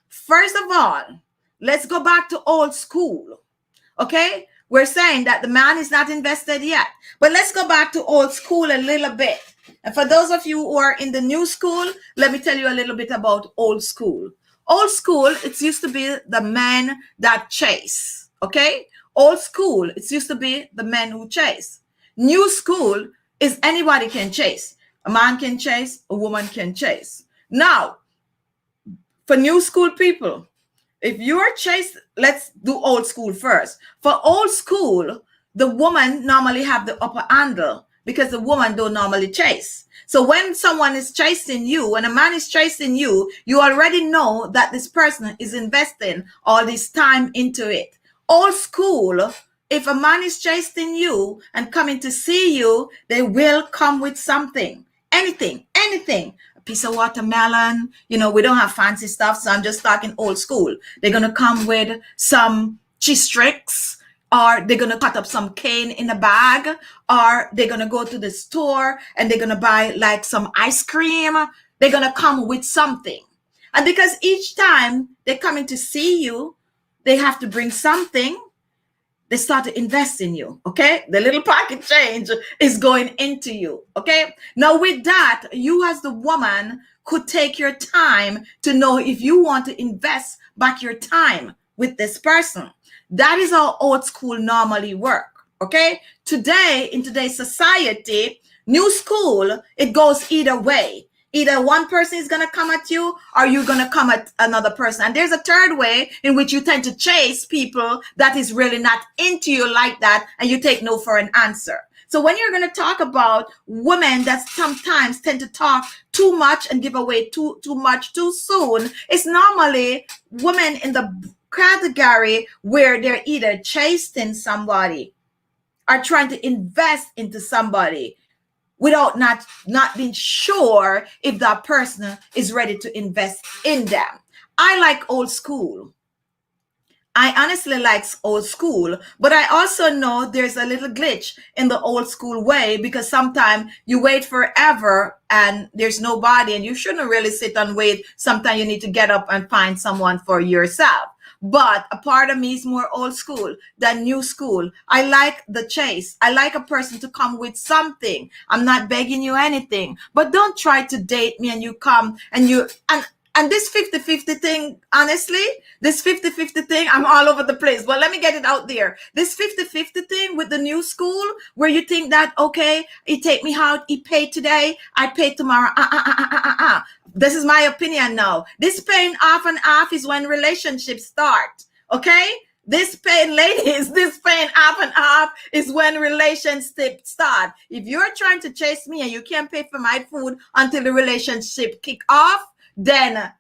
Speaker 1: first of all, let's go back to old school. Okay? We're saying that the man is not invested yet, but let's go back to old school a little bit. And for those of you who are in the new school, let me tell you a little bit about old school. Old school, it used to be the men that chase. Okay? Old school, it used to be the men who chase. New school is anybody can chase. A man can chase, a woman can chase. Now, for new school people, if you're chased, let's do old school first. For old school, the woman normally have the upper handle because the woman don't normally chase. So when someone is chasing you, when a man is chasing you, you already know that this person is investing all this time into it. Old school, if a man is chasing you and coming to see you, they will come with something. Anything. A piece of watermelon. We don't have fancy stuff, so I'm just talking old school. They're going to come with some cheese tricks, or they're going to cut up some cane in a bag, or they're going to go to the store and they're going to buy like some ice cream. They're going to come with something. And because each time they're coming to see you, they have to bring something. they start to invest in you. Okay, the little pocket change is going into you. Okay, now with that, you as the woman could take your time to know if you want to invest back your time with this person. That is how old school normally work. Okay, today, in today's society, new school, it goes either way. Either one person is going to come at you or you're going to come at another person. And there's a third way in which you tend to chase people that is really not into you like that, and you take no for an answer. So when you're going to talk about women that sometimes tend to talk too much and give away too much too soon, it's normally women in the category where they're either chasing somebody or trying to invest into somebody without not being sure if that person is ready to invest in them. I like old school. I honestly like old school, but I also know there's a little glitch in the old school way, because sometimes you wait forever and there's nobody, and you shouldn't really sit and wait. Sometimes you need to get up and find someone for yourself. But a part of me is more old school than new school. I like the chase. I like a person to come with something. I'm not begging you anything, but don't try to date me and you come and this 50-50 thing, honestly, this 50-50 thing, I'm all over the place, but let me get it out there. This 50-50 thing with the new school, where you think that, okay, he take me out, he paid today, I pay tomorrow. This is my opinion now. This paying off and off is when relationships start, okay? This paying, ladies, this paying off and off is when relationships start. If you're trying to chase me and you can't pay for my food until the relationship kick off, then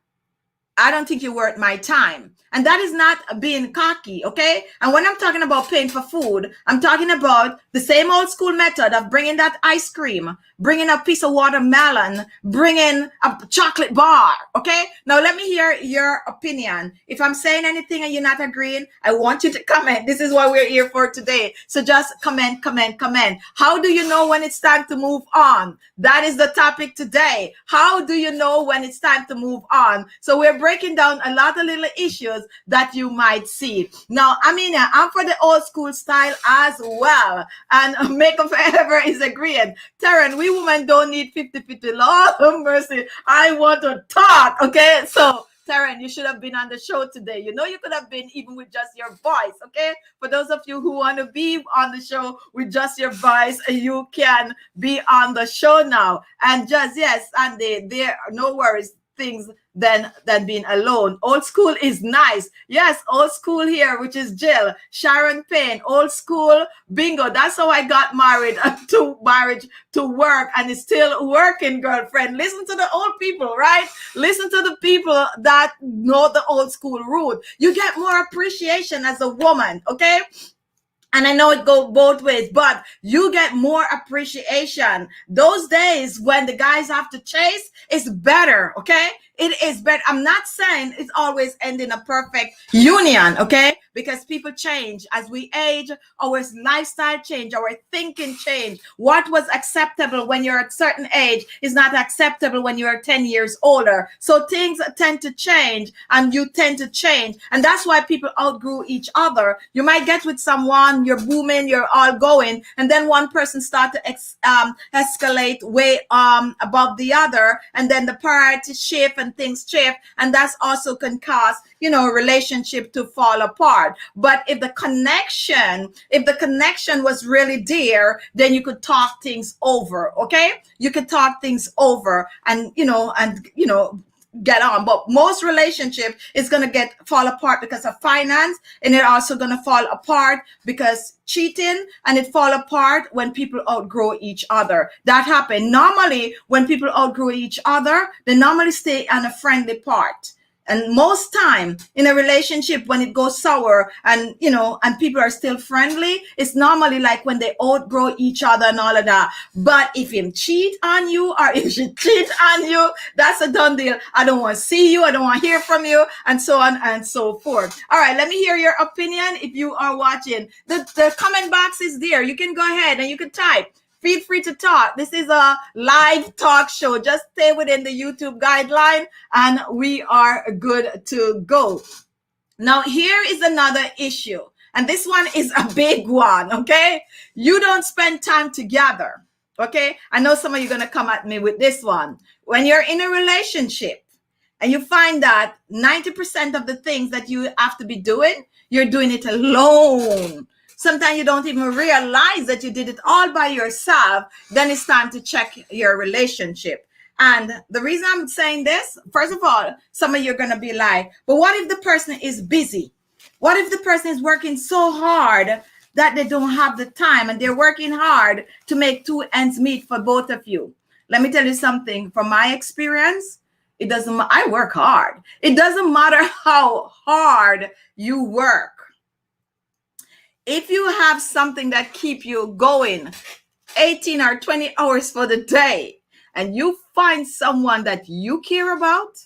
Speaker 1: I don't think you're worth my time. And that is not being cocky, okay? And when I'm talking about paying for food, I'm talking about the same old school method of bringing that ice cream, bringing a piece of watermelon, bringing a chocolate bar, okay? Now, let me hear your opinion. If I'm saying anything and you're not agreeing, I want you to comment. This is what we're here for today. So just comment. How do you know when it's time to move on? That is the topic today. How do you know when it's time to move on? So we're breaking down a lot of little issues that you might see. Now, I mean, I'm for the old school style as well. And Makeup Forever is agreeing. Taryn, we women don't need 50-50. Lord have mercy. I want to talk. Okay. So, Taryn, you should have been on the show today. You know, you could have been even with just your voice. Okay. For those of you who want to be on the show with just your voice, you can be on the show now. And just, yes, and there are no worries. Things than being alone. Old school is nice. Yes, old school here, which is Jill, Sharon Payne, old school bingo. That's how I got married to marriage to work, and it's still working, girlfriend. Listen to the old people, right? Listen to the people that know the old school route. You get more appreciation as a woman, okay? And I know it goes both ways, but you get more appreciation. Those days when the guys have to chase, it's better, okay? It is better. I'm not saying it's always ending a perfect union, okay? Because people change. As we age, our lifestyle change, our thinking change. What was acceptable when you're at a certain age is not acceptable when you're 10 years older. So things tend to change, and you tend to change. And that's why people outgrew each other. You might get with someone, you're booming, you're all going, and then one person start to escalate way above the other, and then the priorities shift and things shift, and that's also can cause, you know, a relationship to fall apart. But if the connection was really there, then you could talk things over, okay? You could talk things over and get on. But most relationship is going to fall apart because of finance, and it also going to fall apart because cheating, and it fall apart when people outgrow each other. That happen. Normally, when people outgrow each other, they normally stay on a friendly part. And most time in a relationship, when it goes sour and people are still friendly, it's normally like when they outgrow each other and all of that. But if him cheat on you or if she cheat on you, that's a done deal. I don't want to see you. I don't want to hear from you, and so on and so forth. All right, let me hear your opinion if you are watching. The comment box is there. You can go ahead and you can type. Feel free to talk. This is a live talk show. Just stay within the YouTube guideline and we are good to go. Now, here is another issue. And this one is a big one, okay? You don't spend time together, okay? I know some of you are going to come at me with this one. When you're in a relationship and you find that 90% of the things that you have to be doing, you're doing it alone. Sometimes you don't even realize that you did it all by yourself. Then it's time to check your relationship. And the reason I'm saying this, first of all, some of you are going to be like, but what if the person is busy? What if the person is working so hard that they don't have the time, and they're working hard to make two ends meet for both of you? Let me tell you something from my experience. It doesn't, I work hard. It doesn't matter how hard you work. If you have something that keep you going 18 or 20 hours for the day, and you find someone that you care about,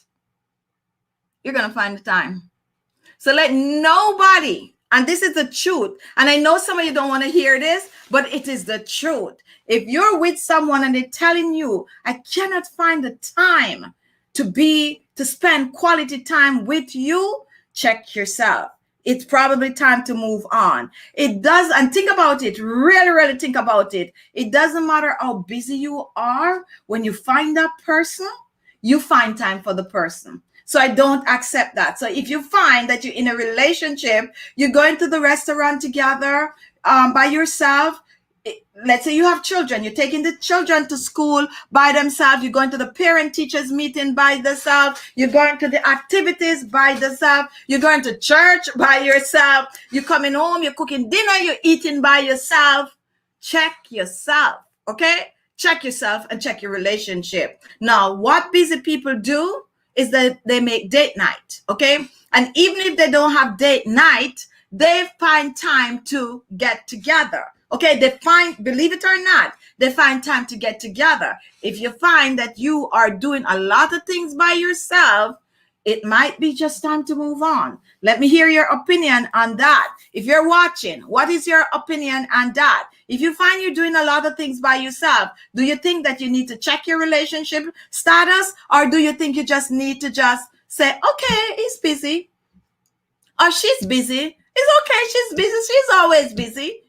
Speaker 1: you're going to find the time. So let nobody, and this is the truth, and I know some of you don't want to hear this, but it is the truth. If you're with someone and they're telling you, I cannot find the time to spend quality time with you, check yourself. It's probably time to move on. It does, and think about it, really, really think about it. It doesn't matter how busy you are. When you find that person, you find time for the person. So I don't accept that. So if you find that you're in a relationship, you're going to the restaurant together by yourself. Let's say you have children, you're taking the children to school by themselves, you're going to the parent-teachers meeting by themselves, you're going to the activities by yourself, you're going to church by yourself, you're coming home, you're cooking dinner, you're eating by yourself. Check yourself, okay? Check yourself and check your relationship. Now, what busy people do is that they make date night, okay? And even if they don't have date night, they find time to get together. Okay, they find, believe it or not, they find time to get together. If you find that you are doing a lot of things by yourself, it might be just time to move on. Let me hear your opinion on that. If you're watching, what is your opinion on that? If you find you're doing a lot of things by yourself, do you think that you need to check your relationship status? Or do you think you just need to just say, okay, he's busy. Or she's busy. It's okay, she's busy. She's always busy.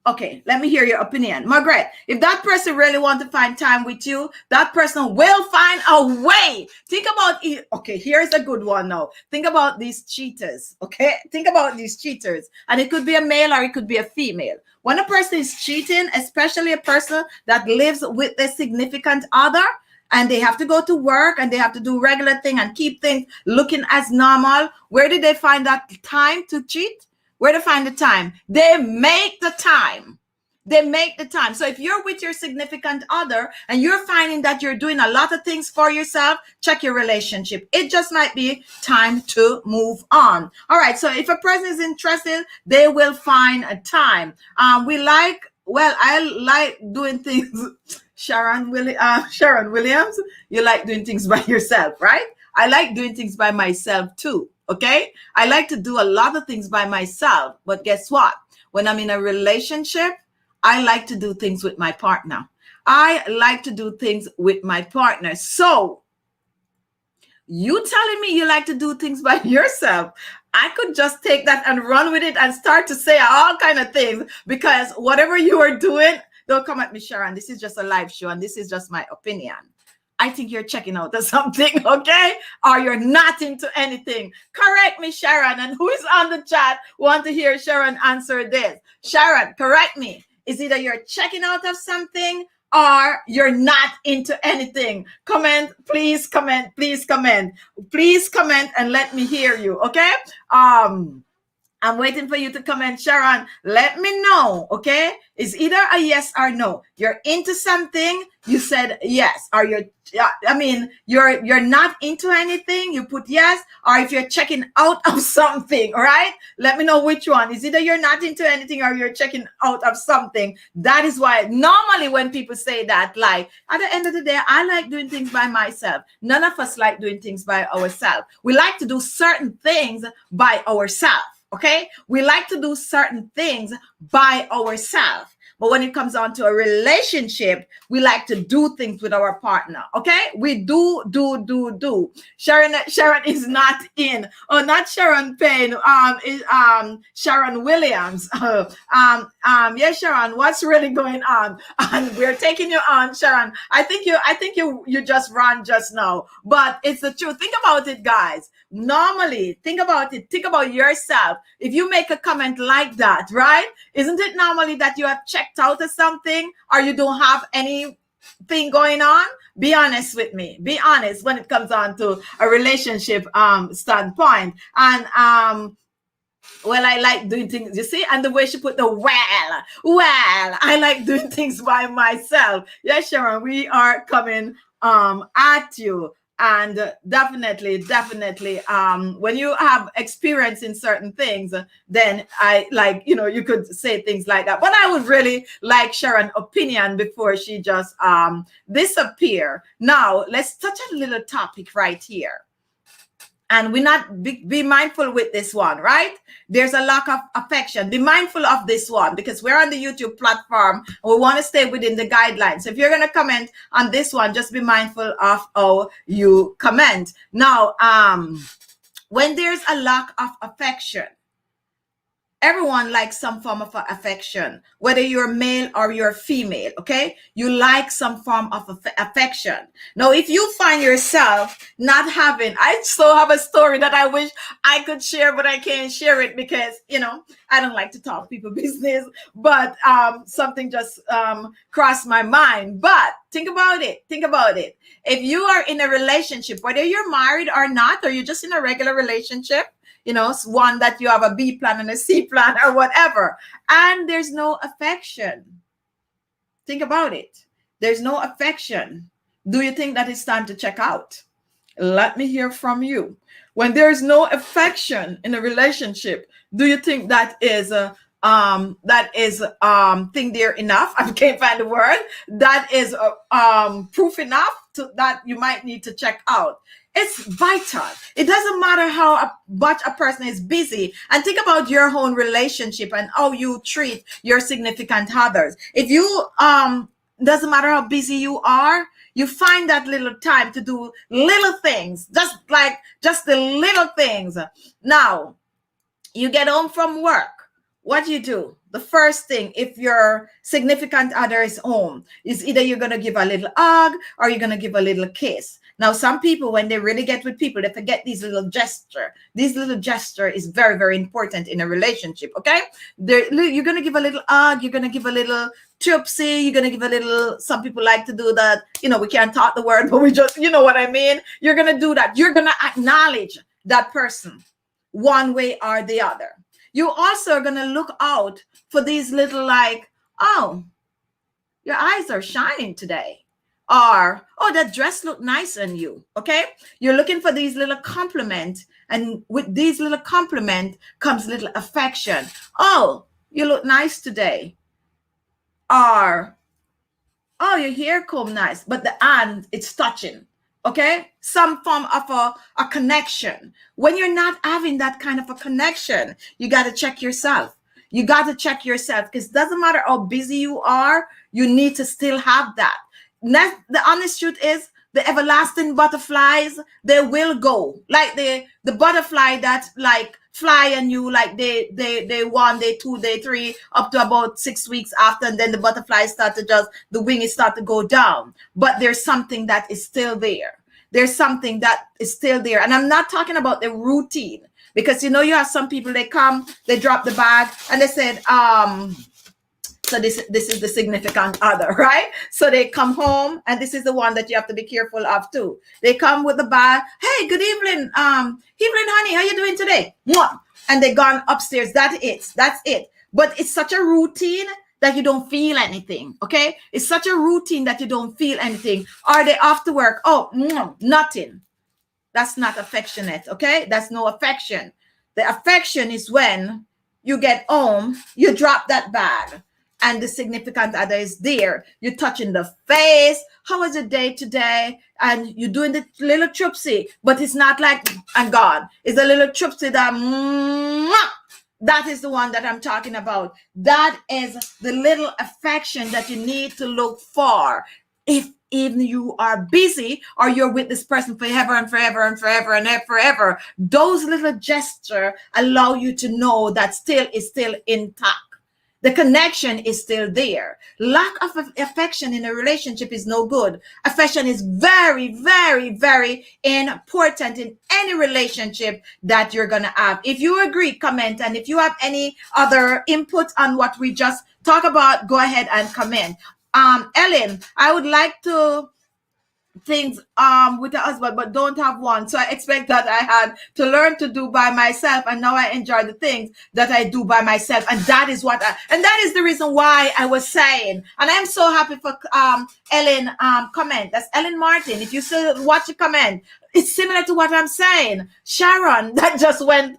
Speaker 1: Okay, let me hear your opinion. Margaret, if that person really wants to find time with you, that person will find a way. Think about it. Okay, here's a good one now. Think about these cheaters, okay? Think about these cheaters. And it could be a male or it could be a female. When a person is cheating, especially a person that lives with a significant other, and they have to go to work and they have to do regular thing and keep things looking as normal, where did they find that time to cheat? Where to find the time? They make the time. They make the time. So if you're with your significant other and you're finding that you're doing a lot of things for yourself, check your relationship. It just might be time to move on. All right. So if a person is interested, they will find a time. I like doing things. Sharon Williams, you like doing things by yourself, right? I like doing things by myself too. Okay, I like to do a lot of things by myself, but guess what? When I'm in a relationship, I like to do things with my partner. I like to do things with my partner. So you telling me you like to do things by yourself, I could just take that and run with it and start to say all kind of things, because whatever you are doing, don't come at me, Sharon. This is just a live show and this is just my opinion. I think you're checking out of something, okay? Or you're not into anything. Correct me, Sharon. And who is on the chat want to hear Sharon answer this? Sharon, correct me. Is either you're checking out of something or you're not into anything. Comment, please comment, please comment. Please comment and let me hear you, okay? I'm waiting for you to comment, Sharon. Let me know, okay? It's either a yes or no. You're into something, you said yes. Or you're not into anything, you put yes. Or if you're checking out of something, all right? Let me know which one. It's either you're not into anything or you're checking out of something. That is why normally when people say that, like, at the end of the day, I like doing things by myself. None of us like doing things by ourselves. We like to do certain things by ourselves. Okay, we like to do certain things by ourselves. But when it comes on to a relationship, we like to do things with our partner. Okay, we do. Sharon is not in. Oh, not Sharon Payne. Is Sharon Williams. Yes, Sharon. What's really going on? And we're taking you on, Sharon. I think you just ran just now, but it's the truth. Think about it, guys. Normally, think about it. Think about yourself. If you make a comment like that, right? Isn't it normally that you have checked out of something or you don't have anything going on? Be honest with me. Be honest when it comes on to a relationship standpoint. And well, I like doing things, you see, and the way she put the well, I like doing things by myself. Yes, Sharon, we are coming at you. And definitely, when you have experience in certain things, then I like, you could say things like that. But I would really like Sharon's opinion before she just disappear. Now, let's touch a little topic right here. And we not be mindful with this one, right? There's a lack of affection. Be mindful of this one because we're on the YouTube platform and we want to stay within the guidelines. So if you're going to comment on this one, just be mindful of how you comment. Now, when there's a lack of affection, everyone likes some form of affection, whether you're male or you're female, okay? You like some form of affection. Now, if you find yourself not having, I still have a story that I wish I could share, but I can't share it because, I don't like to talk people business, but something just crossed my mind. But think about it. If you are in a relationship, whether you're married or not, or you're just in a regular relationship, one that you have a B plan and a C plan or whatever, and there's no affection. Think about it. There's no affection. Do you think that it's time to check out? Let me hear from you. When there's no affection in a relationship, do you think that is thing there enough? I can't find the word. That is proof enough that you might need to check out. It's vital. It doesn't matter how much a person is busy. And think about your own relationship and how you treat your significant others. If you doesn't matter how busy you are, you find that little time to do little things, just the little things. Now, you get home from work. What do you do? The first thing, if your significant other is home, is either you're going to give a little hug or you're going to give a little kiss. Now, some people, when they really get with people, they forget these little gesture. This little gesture is very, very important in a relationship, okay? You're going to give a little hug. You're going to give a little chupsy. You're going to give a little, some people like to do that. We can't talk the word, but we just, you know what I mean? You're going to do that. You're going to acknowledge that person one way or the other. You also are going to look out for these little oh, your eyes are shining today. Or, oh, that dress looked nice on you, okay? You're looking for these little compliments, and with these little compliment comes little affection. Oh, you look nice today. Or, oh, your hair comb nice, but the hand, it's touching, okay? Some form of a connection. When you're not having that kind of a connection, you got to check yourself. You got to check yourself because it doesn't matter how busy you are, you need to still have that. The honest truth is, the everlasting butterflies, they will go. Like the butterfly that fly on you, like day 1, day 2, day 3, up to about 6 weeks after, and then the butterflies start to the wings start to go down. But there's something that is still there. There's something that is still there. And I'm not talking about the routine, because you have some people, they come, they drop the bag, and they said, so this is the significant other, right? So they come home, and this is the one that you have to be careful of too. They come with the bag. Hey, good evening, honey, how you doing today? And they gone upstairs. That's it. But it's such a routine that you don't feel anything. Okay, it's such a routine that you don't feel anything. Are they off to work? Oh, nothing. That's not affectionate. Okay, that's no affection. The affection is when you get home, you drop that bag, and the significant other is there. You're touching the face. How was your day today? And you're doing the little chupsy, but it's not like, and gone. It's a little chupsy that That is the one that I'm talking about. That is the little affection that you need to look for. If even you are busy or you're with this person forever and forever and forever and forever, those little gestures allow you to know that still is still intact. The connection is still there. Lack of affection in a relationship is no good. Affection is very, very, very important in any relationship that you're going to have. If you agree, comment. And if you have any other input on what we just talked about, go ahead and comment. Ellen, I would like to things with a husband but don't have one, so I expect that I had to learn to do by myself, and now I enjoy the things that I do by myself, and that is and that is the reason why I was saying, and I'm so happy for Ellen comment. That's Ellen Martin. If you still watch a comment, it's similar to what I'm saying. Sharon, that just went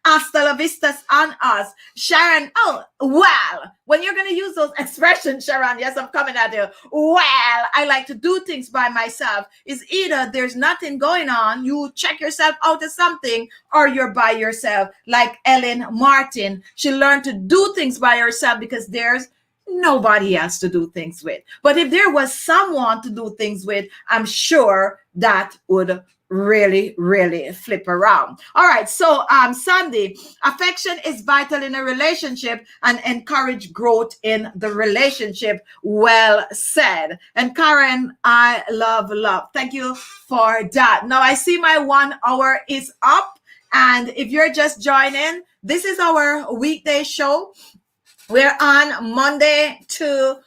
Speaker 1: hasta la vistas on us. Sharon, oh, well, when you're going to use those expressions, Sharon, yes, I'm coming at you. Well, I like to do things by myself. Is either there's nothing going on, you check yourself out of something, or you're by yourself. Like Ellen Martin, she learned to do things by herself because there's nobody else to do things with. But if there was someone to do things with, I'm sure that would really flip around. All right, so Sandy, affection is vital in a relationship and encourage growth in the relationship. Well said. And Karen, I love. Thank you for that. Now I see my 1 hour is up, and if you're just joining, this is our weekday show. We're on Monday to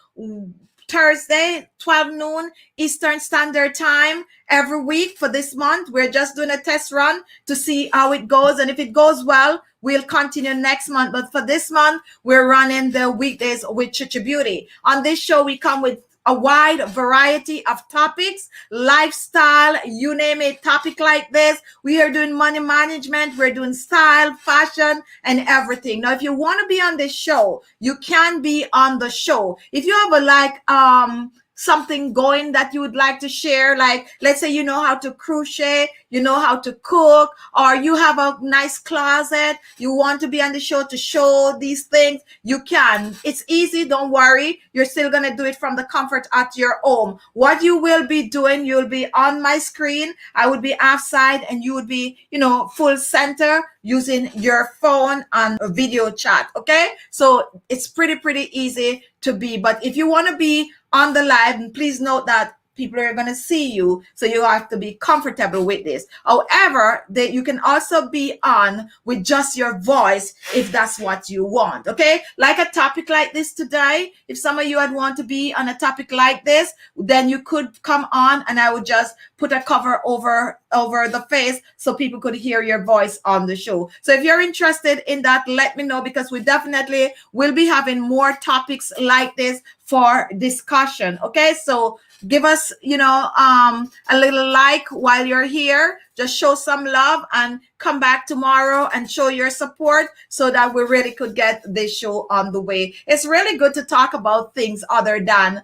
Speaker 1: Thursday, 12 noon Eastern Standard Time every week for this month. We're just doing a test run to see how it goes. And if it goes well, we'll continue next month. But for this month, we're running the weekdays with Khichibeauty. On this show, we come with a wide variety of topics, lifestyle, you name it, topic like this. We are doing money management, we're doing style, fashion, and everything. Now, if you want to be on this show, you can be on the show. If you have a something going that you would like to share, like let's say you know how to crochet, you know how to cook, or you have a nice closet, you want to be on the show to show these things, you can. It's easy, don't worry. You're still going to do it from the comfort at your home. What you will be doing, you'll be on my screen, I would be offside, and you would be, full center using your phone on a video chat. Okay, so it's pretty easy to be. But if you want to be on the live, and please note that people are going to see you, so you have to be comfortable with this. However, you can also be on with just your voice if that's what you want. Okay, like a topic like this today, if some of you would want to be on a topic like this, then you could come on and I would just put a cover over the face so people could hear your voice on the show. So if you're interested in that, let me know, because we definitely will be having more topics like this for discussion. Okay, so give us a little like while you're here. Just show some love and come back tomorrow and show your support so that we really could get this show on the way. It's really good to talk about things other than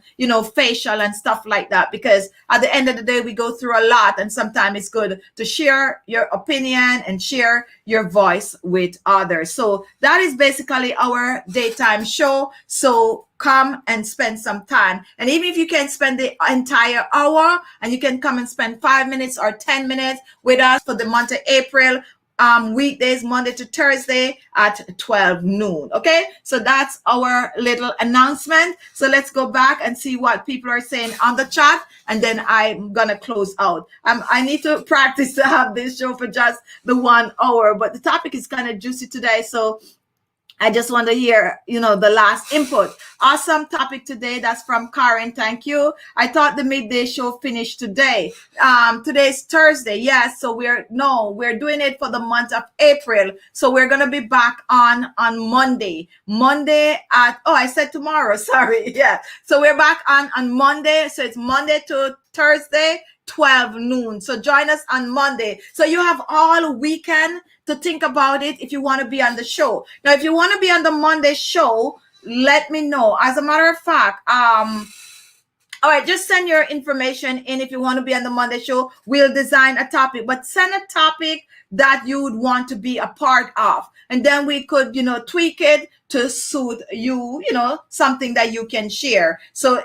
Speaker 1: facial and stuff like that, because at the end of the day we go through a lot, and sometimes it's good to share your opinion and share your voice with others. So that is basically our daytime show. So come and spend some time. And even if you can spend the entire hour, and you can come and spend 5 minutes or 10 minutes with us for the month of April, weekdays, Monday to Thursday at 12 noon. Okay, so that's our little announcement. So let's go back and see what people are saying on the chat, and then I'm gonna close out. I need to practice to have this show for just the 1 hour, but the topic is kind of juicy today, so I just want to hear, the last input. Awesome topic today. That's from Karen. Thank you. I thought the midday show finished today. Today's Thursday. Yes. So we're doing it for the month of April. So we're going to be back on Monday. I said tomorrow. Sorry. Yeah. So we're back on Monday. So it's Monday to Thursday, 12 noon. So join us on Monday. So you have all weekend to think about it if you want to be on the show. Now, if you want to be on the Monday show, let me know. As a matter of fact, All right, just send your information in if you want to be on the Monday show. We'll design a topic, but send a topic that you would want to be a part of. And then we could, tweak it to suit you, something that you can share. So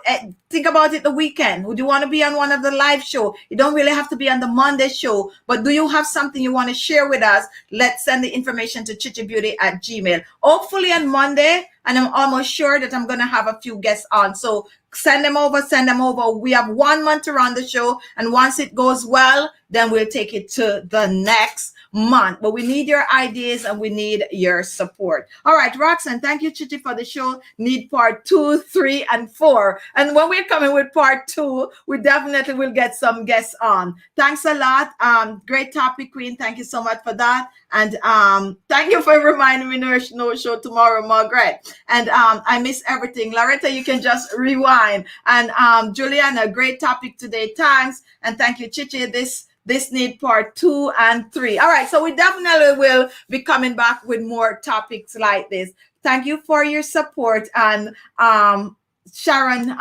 Speaker 1: think about it the weekend. Would you want to be on one of the live show? You don't really have to be on the Monday show, but do you have something you want to share with us? Let's send the information to Khichibeauty@gmail. Hopefully on Monday, and I'm almost sure that I'm going to have a few guests on. So send them over. We have 1 month to run the show. And once it goes well, then we'll take it to the next month. But we need your ideas and we need your support. All right, Roxanne, thank you, Chichi, for the show. Need part 2, 3, and 4. And when we're coming with part 2, we definitely will get some guests on. Thanks a lot. Great topic, Queen. Thank you so much for that. And thank you for reminding me no show tomorrow, Margaret. And I miss everything. Loretta, you can just rewind. And Juliana, great topic today. Thanks. And thank you, Chichi. This need part 2 and 3. All right, so we definitely will be coming back with more topics like this. Thank you for your support. And Sharon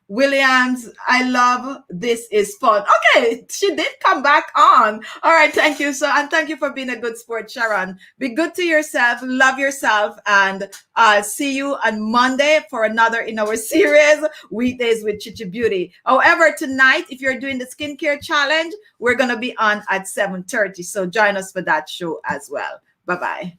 Speaker 1: Williams, I love this is fun. Okay, she did come back on. All right, thank you. And thank you for being a good sport, Sharon. Be good to yourself, love yourself, and see you on Monday for another in our series, Weekdays with Khichibeauty. However, tonight, if you're doing the skincare challenge, we're going to be on at 7:30. So join us for that show as well. Bye-bye.